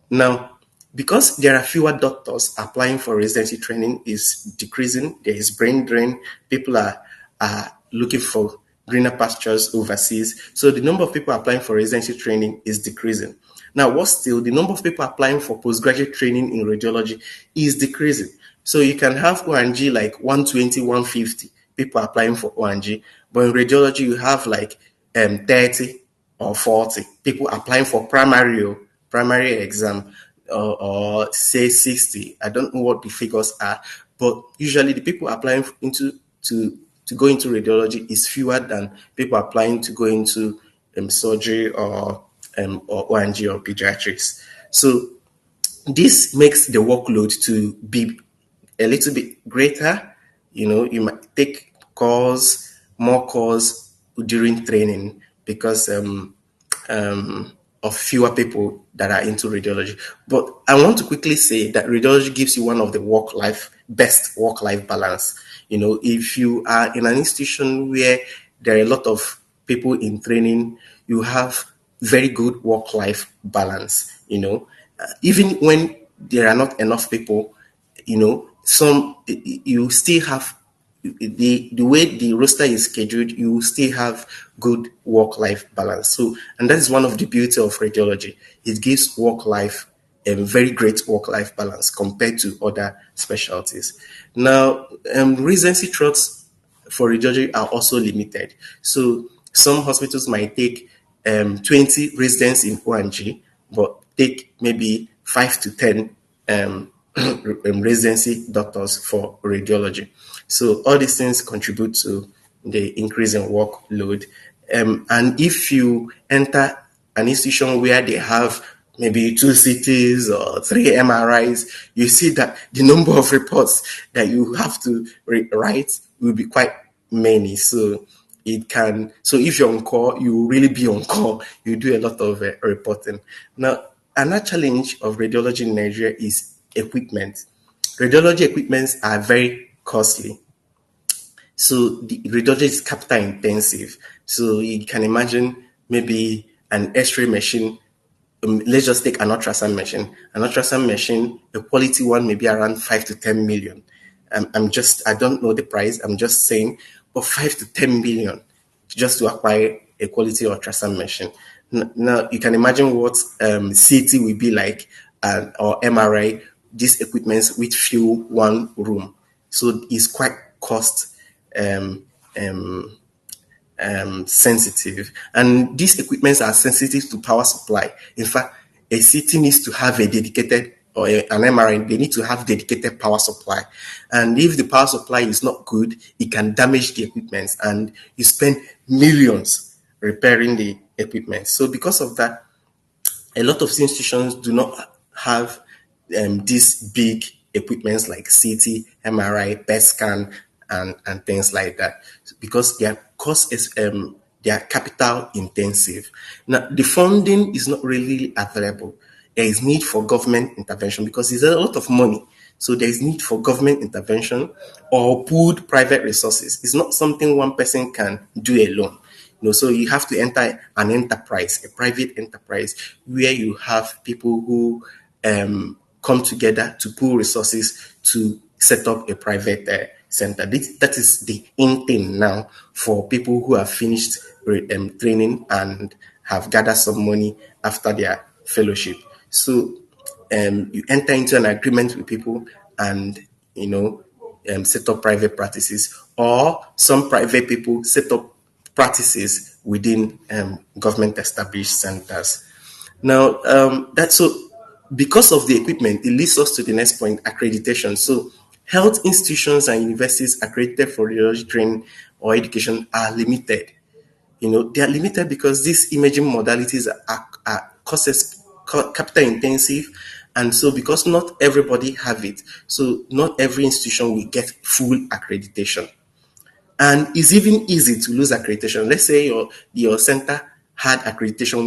Now, because there are fewer doctors applying for residency training is decreasing, there is brain drain, people are looking for greener pastures overseas. So the number of people applying for residency training is decreasing. Now, what's still, the number of people applying for postgraduate training in radiology is decreasing. So you can have O&G like 120, 150 people applying for O&G, but in radiology you have like 30 or 40 people applying for primary exam, or say 60. I don't know what the figures are, but usually the people applying into to go into radiology is fewer than people applying to go into surgery or ONG or pediatrics. So this makes the workload to be a little bit greater. You know, you might take more calls during training because of fewer people that are into radiology. But I want to quickly say that radiology gives you one of the best work life balance. You know, if you are in an institution where there are a lot of people in training, you have very good work life balance. You know, even when there are not enough people, you know, you still have the way the roster is scheduled, you still have good work life balance. So, and that is one of the beauty of radiology. It gives work life a very great work life balance compared to other specialties. Now, residency trots for radiology are also limited. So some hospitals might take 20 residents in O&G, but take maybe 5 to 10 residency doctors for radiology. So all these things contribute to the increase in workload. And if you enter an institution where they have maybe two CTs or three MRIs, you see that the number of reports that you have to write will be quite many. So if you're on call, you really be on call. You do a lot of reporting. Now, another challenge of radiology in Nigeria is equipment. Radiology equipments are very costly. So the radiology is capital intensive. So you can imagine maybe an X-ray machine. Let's just take an ultrasound machine. An ultrasound machine, a quality one, maybe around 5 to 10 million. I don't know the price. I'm just saying, but 5 to 10 million just to acquire a quality ultrasound machine. Now you can imagine what CT will be like, or MRI. These equipments which fill one room, so it's quite cost um, um, sensitive. And these equipments are sensitive to power supply. In fact, a city needs to have a dedicated, or an MRI, they need to have dedicated power supply. And if the power supply is not good, it can damage the equipment, and you spend millions repairing the equipment. So because of that, a lot of institutions do not have these big equipments like CT, MRI, PET scan, and things like that, because their cost is they are capital intensive. Now, the funding is not really available. There is need for government intervention because it's a lot of money. So there is need for government intervention or pooled private resources. It's not something one person can do alone. So you have to enter an enterprise, a private enterprise, where you have people who come together to pool resources to set up a private center. That is the in thing now for people who have finished training and have gathered some money after their fellowship. So you enter into an agreement with people and set up private practices, or some private people set up practices within government established centers. Now, that's so because of the equipment, it leads us to the next point: accreditation. So, health institutions and universities accredited for radiology training or education are limited. They are limited because these imaging modalities are capital intensive, and so because not everybody have it, so not every institution will get full accreditation. And it's even easy to lose accreditation. Let's say your center had accreditation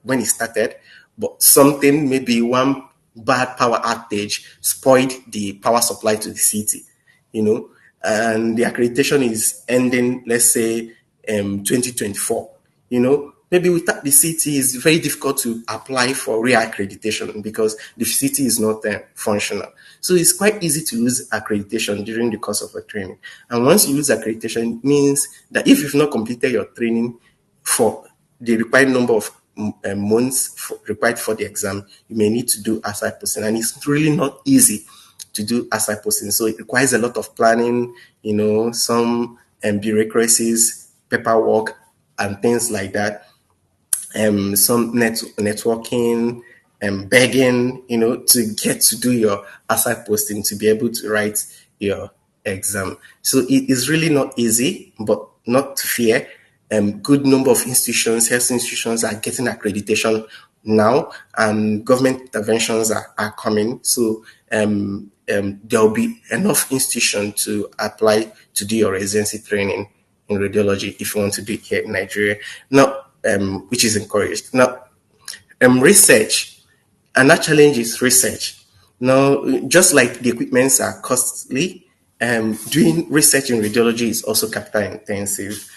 when it started, but something, maybe one bad power outage, spoiled the power supply to the city. You know, and the accreditation is ending, let's say, 2024. Maybe without the CT, it's very difficult to apply for reaccreditation because the CT is not functional. So it's quite easy to lose accreditation during the course of a training. And once you lose accreditation, it means that if you've not completed your training for the required number of months required for the exam, you may need to do aside posting. And it's really not easy to do aside posting. So it requires a lot of planning, some bureaucracies, paperwork, and things like that. Some networking, begging, to get to do your aside posting to be able to write your exam. So it is really not easy, but not to fear. Good number of institutions, health institutions are getting accreditation now, and government interventions are coming. So there will be enough institution to apply to do your residency training in radiology if you want to do it here in Nigeria. Now, which is encouraged. Now, research, another challenge is research. Now, just like the equipments are costly, doing research in radiology is also capital intensive,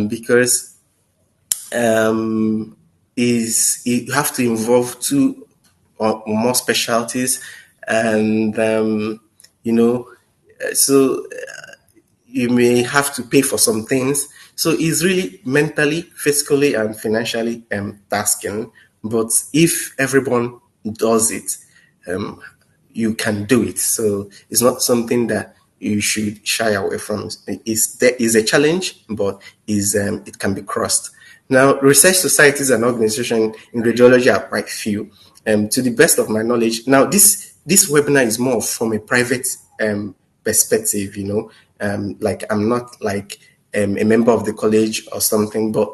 because is you have to involve two or more specialties, and you know so you may have to pay for some things. So it's really mentally, physically, and financially tasking. But if everyone does it, um, you can do it. So it's not something that you should shy away from. There is a challenge, but it can be crossed. Now, research societies and organizations in radiology are quite few. To the best of my knowledge, now this webinar is more from a private perspective. Like I'm not like a member of the college or something, but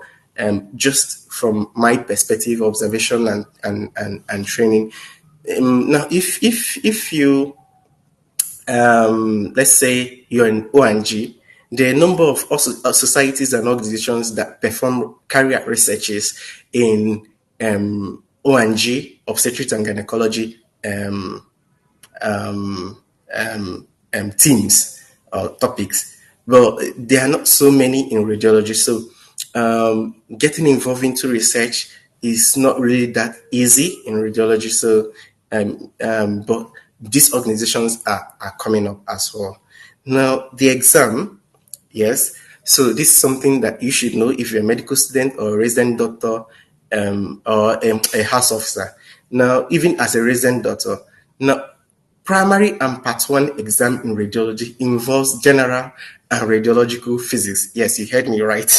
just from my perspective, observation and training. Now, if you let's say you're in ONG, there are a number of also societies and organizations that perform carry out researches in ONG, obstetrics and gynecology, themes or topics, but there are not so many in radiology. So getting involved into research is not really that easy in radiology. So, but these organizations are coming up as well. Now, the exam, yes. So this is something that you should know if you're a medical student or a resident doctor, or a house officer. Now, even as a resident doctor, now primary and part one exam in radiology involves general and radiological physics. Yes, you heard me right.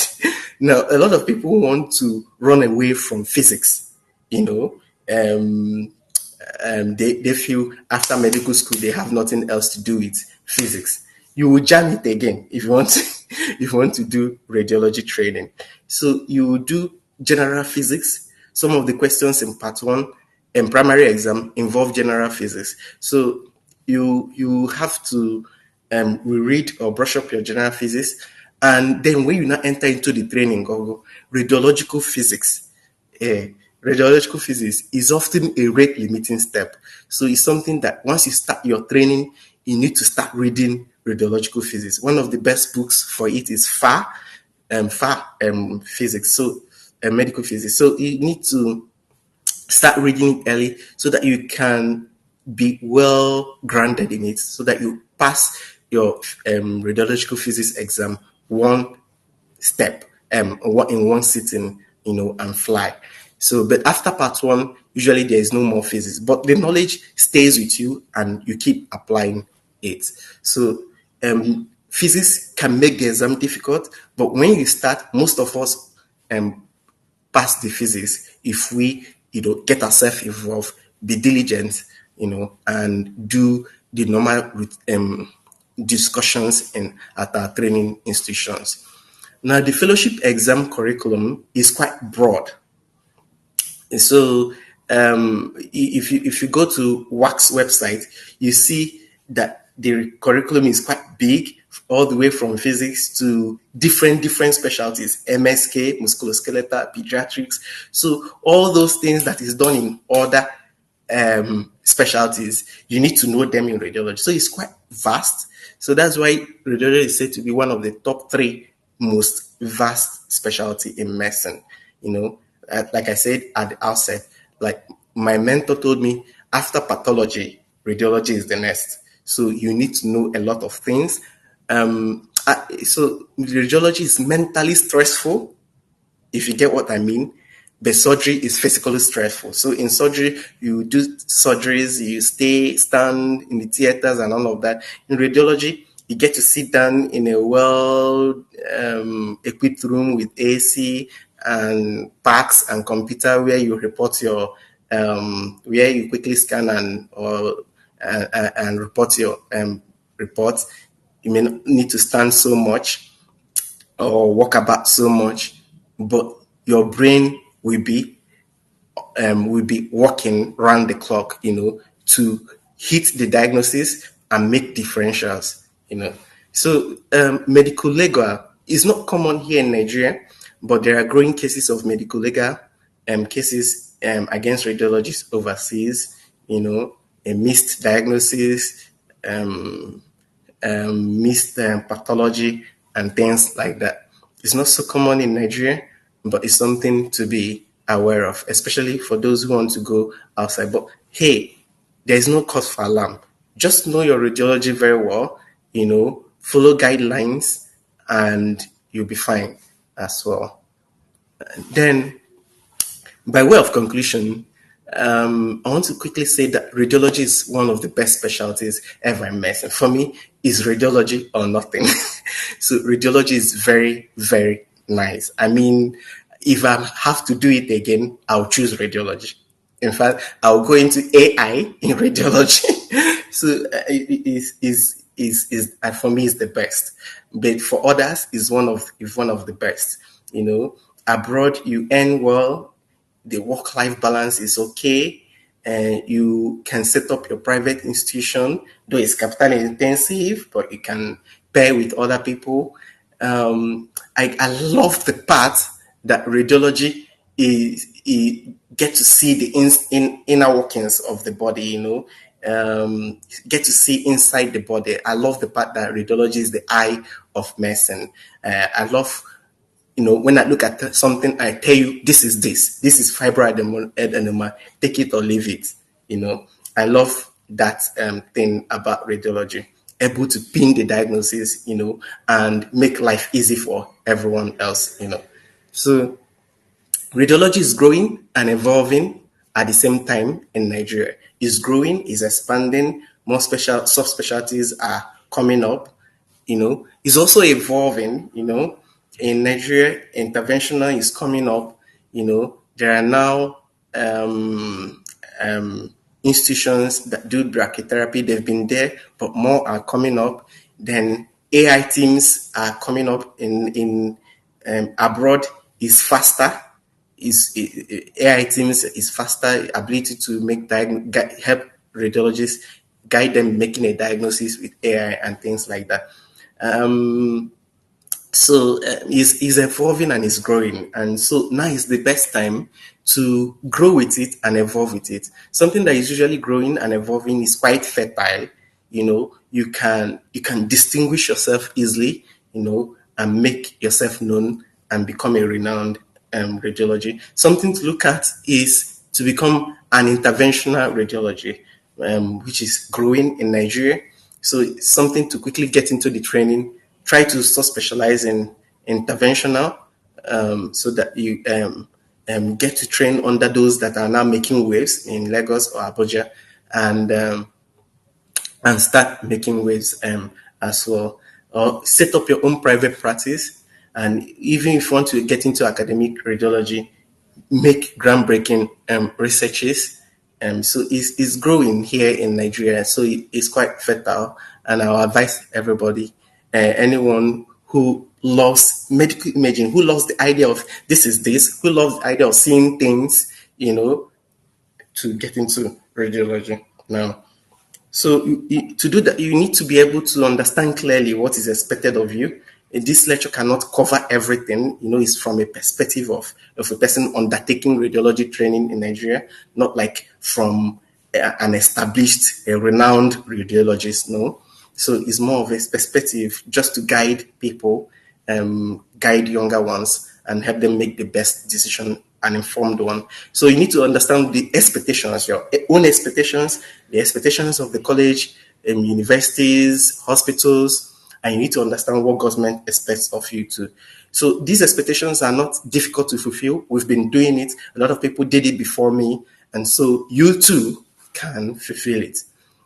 Now, a lot of people want to run away from physics. You know, they feel after medical school they have nothing else to do with physics. You will jam it again if you want to, if you want to do radiology training. So you will do general physics. Some of the questions in part one and primary exam involve general physics. So you have to reread or brush up your general physics, and then when you now enter into the training of radiological physics, eh, radiological physics is often a rate limiting step. So it's something that once you start your training, you need to start reading radiological physics. One of the best books for it is FAR physics, so medical physics. So you need to start reading it early so that you can be well grounded in it, so that you pass your radiological physics exam one step, in one sitting, and fly. So, but after part one, usually there is no more physics, but the knowledge stays with you and you keep applying it. So, physics can make the exam difficult, but when you start, most of us pass the physics if we, get ourselves involved, be diligent, and do the normal discussions at our training institutions. Now, the fellowship exam curriculum is quite broad. So, if you go to WAC's website, you see that the curriculum is quite big, all the way from physics to different specialties: MSK, musculoskeletal, pediatrics. So all those things that is done in other specialties, you need to know them in radiology. So it's quite vast. So that's why radiology is said to be one of the top three most vast specialty in medicine. You know, like I said at the outset, like my mentor told me, after pathology, radiology is the next. So you need to know a lot of things. So radiology is mentally stressful, if you get what I mean. But surgery is physically stressful. So in surgery, you do surgeries, you stand in the theaters and all of that. In radiology, you get to sit down in a well equipped room with AC and packs and computer where you report your where you quickly scan and report your reports. You may not need to stand so much or walk about so much, but your brain will be working round the clock, to hit the diagnosis and make differentials. So medical legal is not common here in Nigeria, but there are growing cases of medical legal cases against radiologists overseas. A missed diagnosis, missed pathology, and things like that. It's not so common in Nigeria, but it's something to be aware of, especially for those who want to go outside. But hey, there's no cause for alarm. Just know your radiology very well, follow guidelines, and you'll be fine as well. Then, by way of conclusion, I want to quickly say that radiology is one of the best specialties ever in medicine. For me, is radiology or nothing. So radiology is very, very nice. I mean, if I have to do it again, I'll choose radiology. In fact, I'll go into AI in radiology. So for me is the best, but for others is one of the best. Abroad you earn well, the work-life balance is okay, and you can set up your private institution, though it's capital intensive, but you can pair with other people. I love the part that radiology is get to see the inner workings of the body, get to see inside the body. I love the part that radiology is the eye of medicine. I love, when I look at something, I tell you, this is fibroadenoma, take it or leave it. I love that thing about radiology, able to pin the diagnosis, and make life easy for everyone else. So radiology is growing and evolving at the same time in Nigeria. It's growing, is expanding, more special subspecialties are coming up. It's also evolving. In Nigeria, interventional is coming up. There are now institutions that do brachytherapy. They've been there, but more are coming up. Then AI teams are coming up in abroad. Is faster. AI teams is faster, ability to make help radiologists, guide them making a diagnosis with AI and things like that. So it's evolving and it's growing, and so now is the best time to grow with it and evolve with it. Something that is usually growing and evolving is quite fertile. You can distinguish yourself easily, and make yourself known and become a renowned radiology. Something to look at is to become an interventional radiology, which is growing in Nigeria. So it's something to quickly get into the training. Try to still specialize in interventional, so that you get to train under those that are now making waves in Lagos or Abuja, and start making waves as well. Or set up your own private practice, and even if you want to get into academic radiology, make groundbreaking researches. So it's growing here in Nigeria, so it's quite fertile. And I'll advise everybody, anyone who loves medical imaging, who loves the idea of who loves the idea of seeing things, to get into radiology now. So to do that, you need to be able to understand clearly what is expected of you. This lecture cannot cover everything. It's from a perspective of a person undertaking radiology training in Nigeria, not like from an established, a renowned radiologist. No. So it's more of a perspective just to guide people, guide younger ones, and help them make the best decision, an informed one. So you need to understand the expectations, your own expectations, the expectations of the college, universities, hospitals, and you need to understand what government expects of you too. So these expectations are not difficult to fulfill. We've been doing it. A lot of people did it before me, and so you too can fulfill it.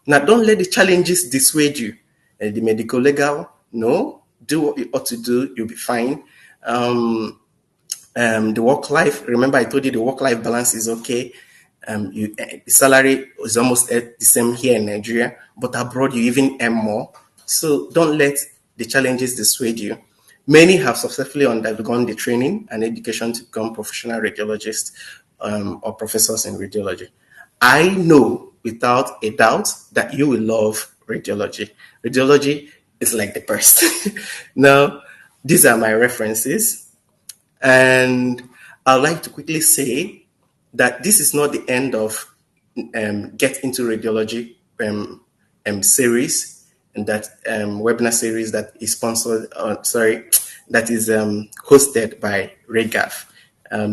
Now, don't let the challenges dissuade you. The medical legal, no, do what you ought to do. You'll be fine. The work life, remember I told you the work life balance is okay. The salary is almost the same here in Nigeria, but abroad you even earn more. So don't let the challenges dissuade you. Many have successfully undergone the training and education to become professional radiologists, or professors in radiology. I know without a doubt that you will love radiology. Radiology is like the best. Now, these are my references. And I'd like to quickly say that this is not the end of Get into Radiology series, and that webinar series that is sponsored, that is hosted by REGAF.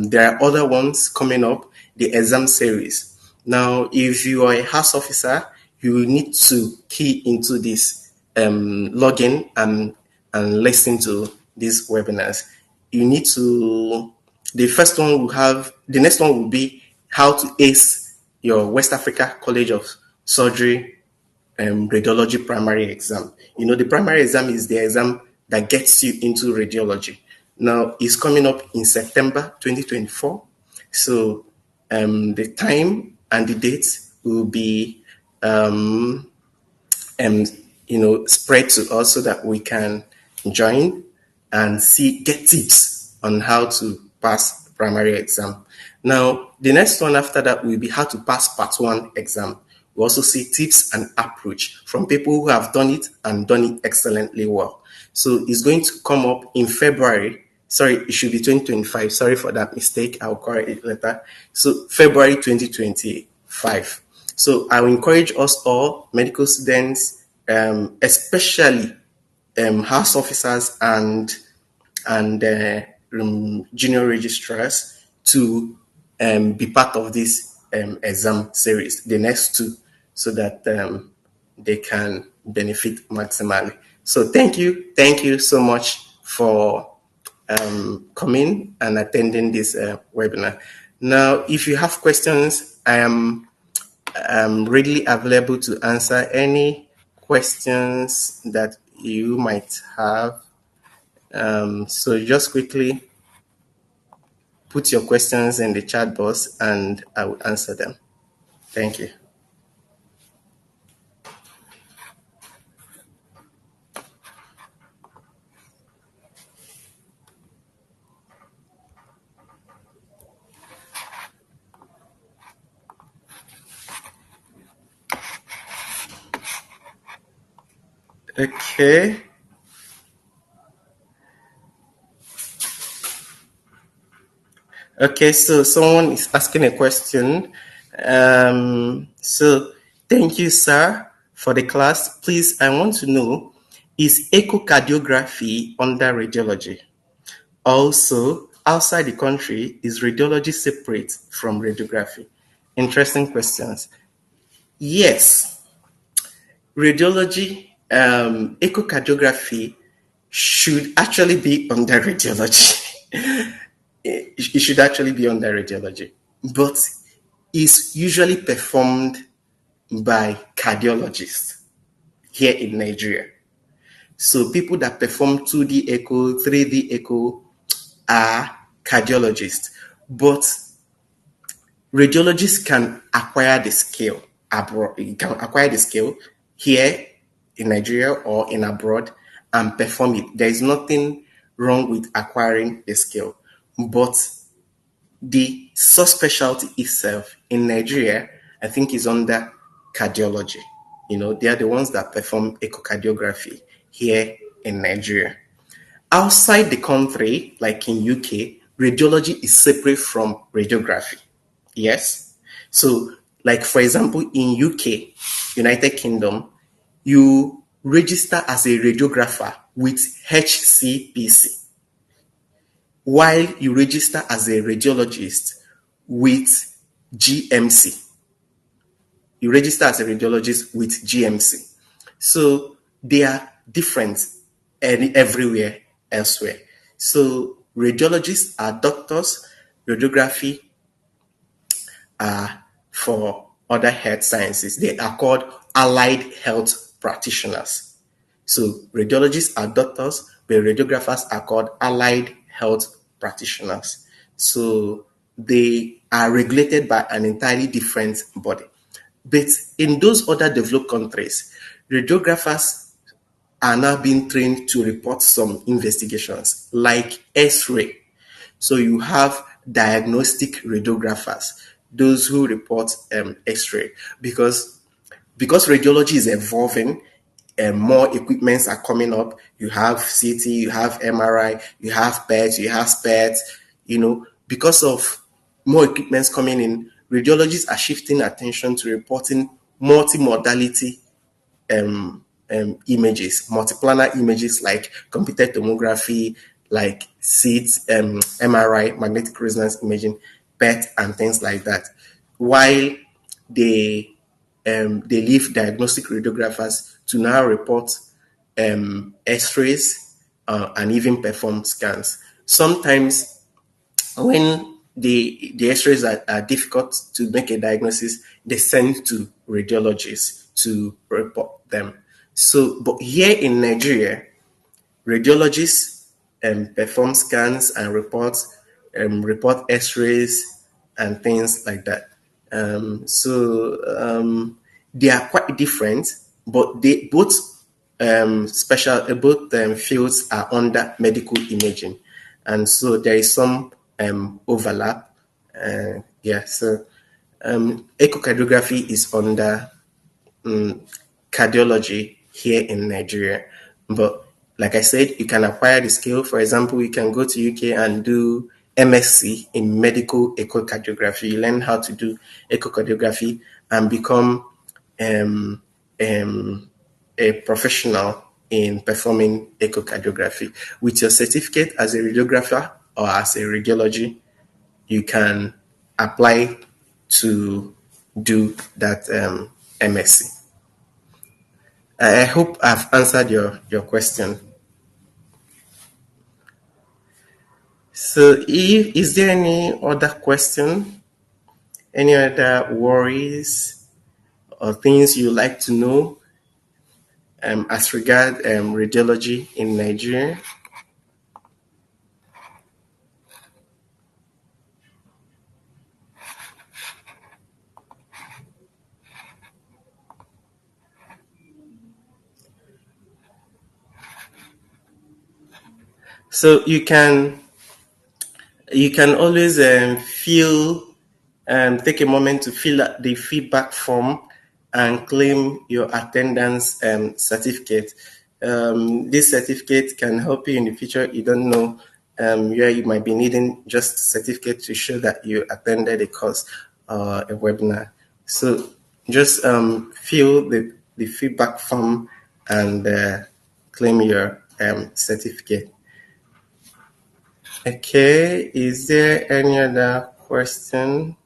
There are other ones coming up, the exam series. Now, if you are a house officer, you need to key into this, login and listen to these webinars. You need to, the first one will have, the next one will be how to ace your West Africa College of Surgery radiology primary exam. You know, the primary exam is the exam that gets you into radiology. Now, it's coming up in September 2024. So, the time and the dates will be, and spread to us so that we can join and get tips on how to pass the primary exam. Now, the next one after that will be how to pass part one exam. We also see tips and approach from people who have done it and done it excellently well. So it's going to come up in February. Sorry, it should be 2025. Sorry for that mistake. I'll correct it later. So February 2025. So I will encourage us all, medical students, especially house officers and junior registrars, to be part of this exam series, the next two, so that they can benefit maximally. So thank you so much for coming and attending this webinar. Now, if you have questions, I am readily available to answer any questions that you might have. So just quickly put your questions in the chat box and I will answer them. Thank you. Okay. Okay, so someone is asking a question. So thank you, sir, for the class. Please, I want to know, is echocardiography under radiology? Also, outside the country, is radiology separate from radiography? Interesting questions. Yes, radiology, echocardiography should actually be under radiology. It should actually be under radiology, but is usually performed by cardiologists here in Nigeria. So people that perform 2D echo, 3D echo are cardiologists, but radiologists can acquire the skill abroad. You can acquire the skill here in Nigeria or in abroad and perform it. There is nothing wrong with acquiring a skill, but the subspecialty itself in Nigeria, I think, is under cardiology. They are the ones that perform echocardiography here in Nigeria. Outside the country, like in UK, radiology is separate from radiography. Yes. So, like for example, in UK, United Kingdom, you register as a radiographer with HCPC, while you register as a radiologist with GMC. You register as a radiologist with GMC. So they are different everywhere elsewhere. So radiologists are doctors, radiography are for other health sciences. They are called allied health practitioners. So radiologists are doctors, but radiographers are called allied health practitioners. So they are regulated by an entirely different body. But in those other developed countries, radiographers are now being trained to report some investigations like X-ray. So you have diagnostic radiographers, those who report X-ray, because radiology is evolving and more equipments are coming up. You have CT, you have MRI, you have PET, you have SPET. Because of more equipments coming in, radiologists are shifting attention to reporting multimodality images, multiplanar images like computed tomography, like CT, MRI, magnetic resonance imaging, PET, and things like that. While they they leave diagnostic radiographers to now report X-rays and even perform scans. Sometimes when the X-rays are difficult to make a diagnosis, they send to radiologists to report them. So, but here in Nigeria, radiologists perform scans and report X-rays and things like that. They are quite different, but they both both fields are under medical imaging, and so there is some overlap. Yeah, so echocardiography is under cardiology here in Nigeria. But like I said, you can acquire the skill. For example, you can go to UK and do MSc in medical echocardiography. You learn how to do echocardiography and become um, um, a professional in performing echocardiography. With your certificate as a radiographer or as a radiology, you can apply to do that MSc. I hope I've answered your question. So, is there any other question, any other worries or things you like to know as regard radiology in Nigeria? So you can always take a moment to fill out the feedback form and claim your attendance certificate. This certificate can help you in the future. You don't know where you might be needing just a certificate to show that you attended a course or a webinar. So just fill the feedback form and claim your certificate. Okay, is there any other question?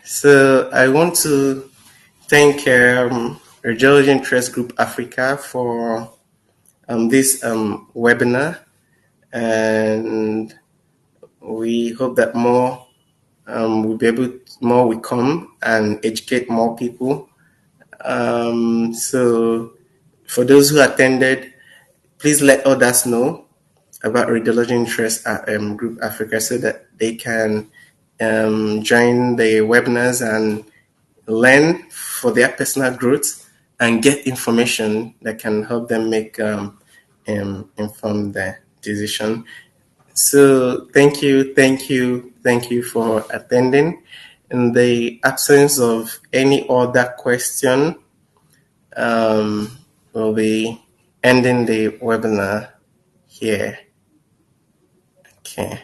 So I want to thank Radiology Interest Group Africa for this webinar, and we hope that more more will come and educate more people. So for those who attended, please let others know about Radiology Interest Group Africa so that they can join the webinars and learn for their personal growth and get information that can help them make informed decision. So thank you for attending. In the absence of any other question, we'll be ending the webinar here. Okay.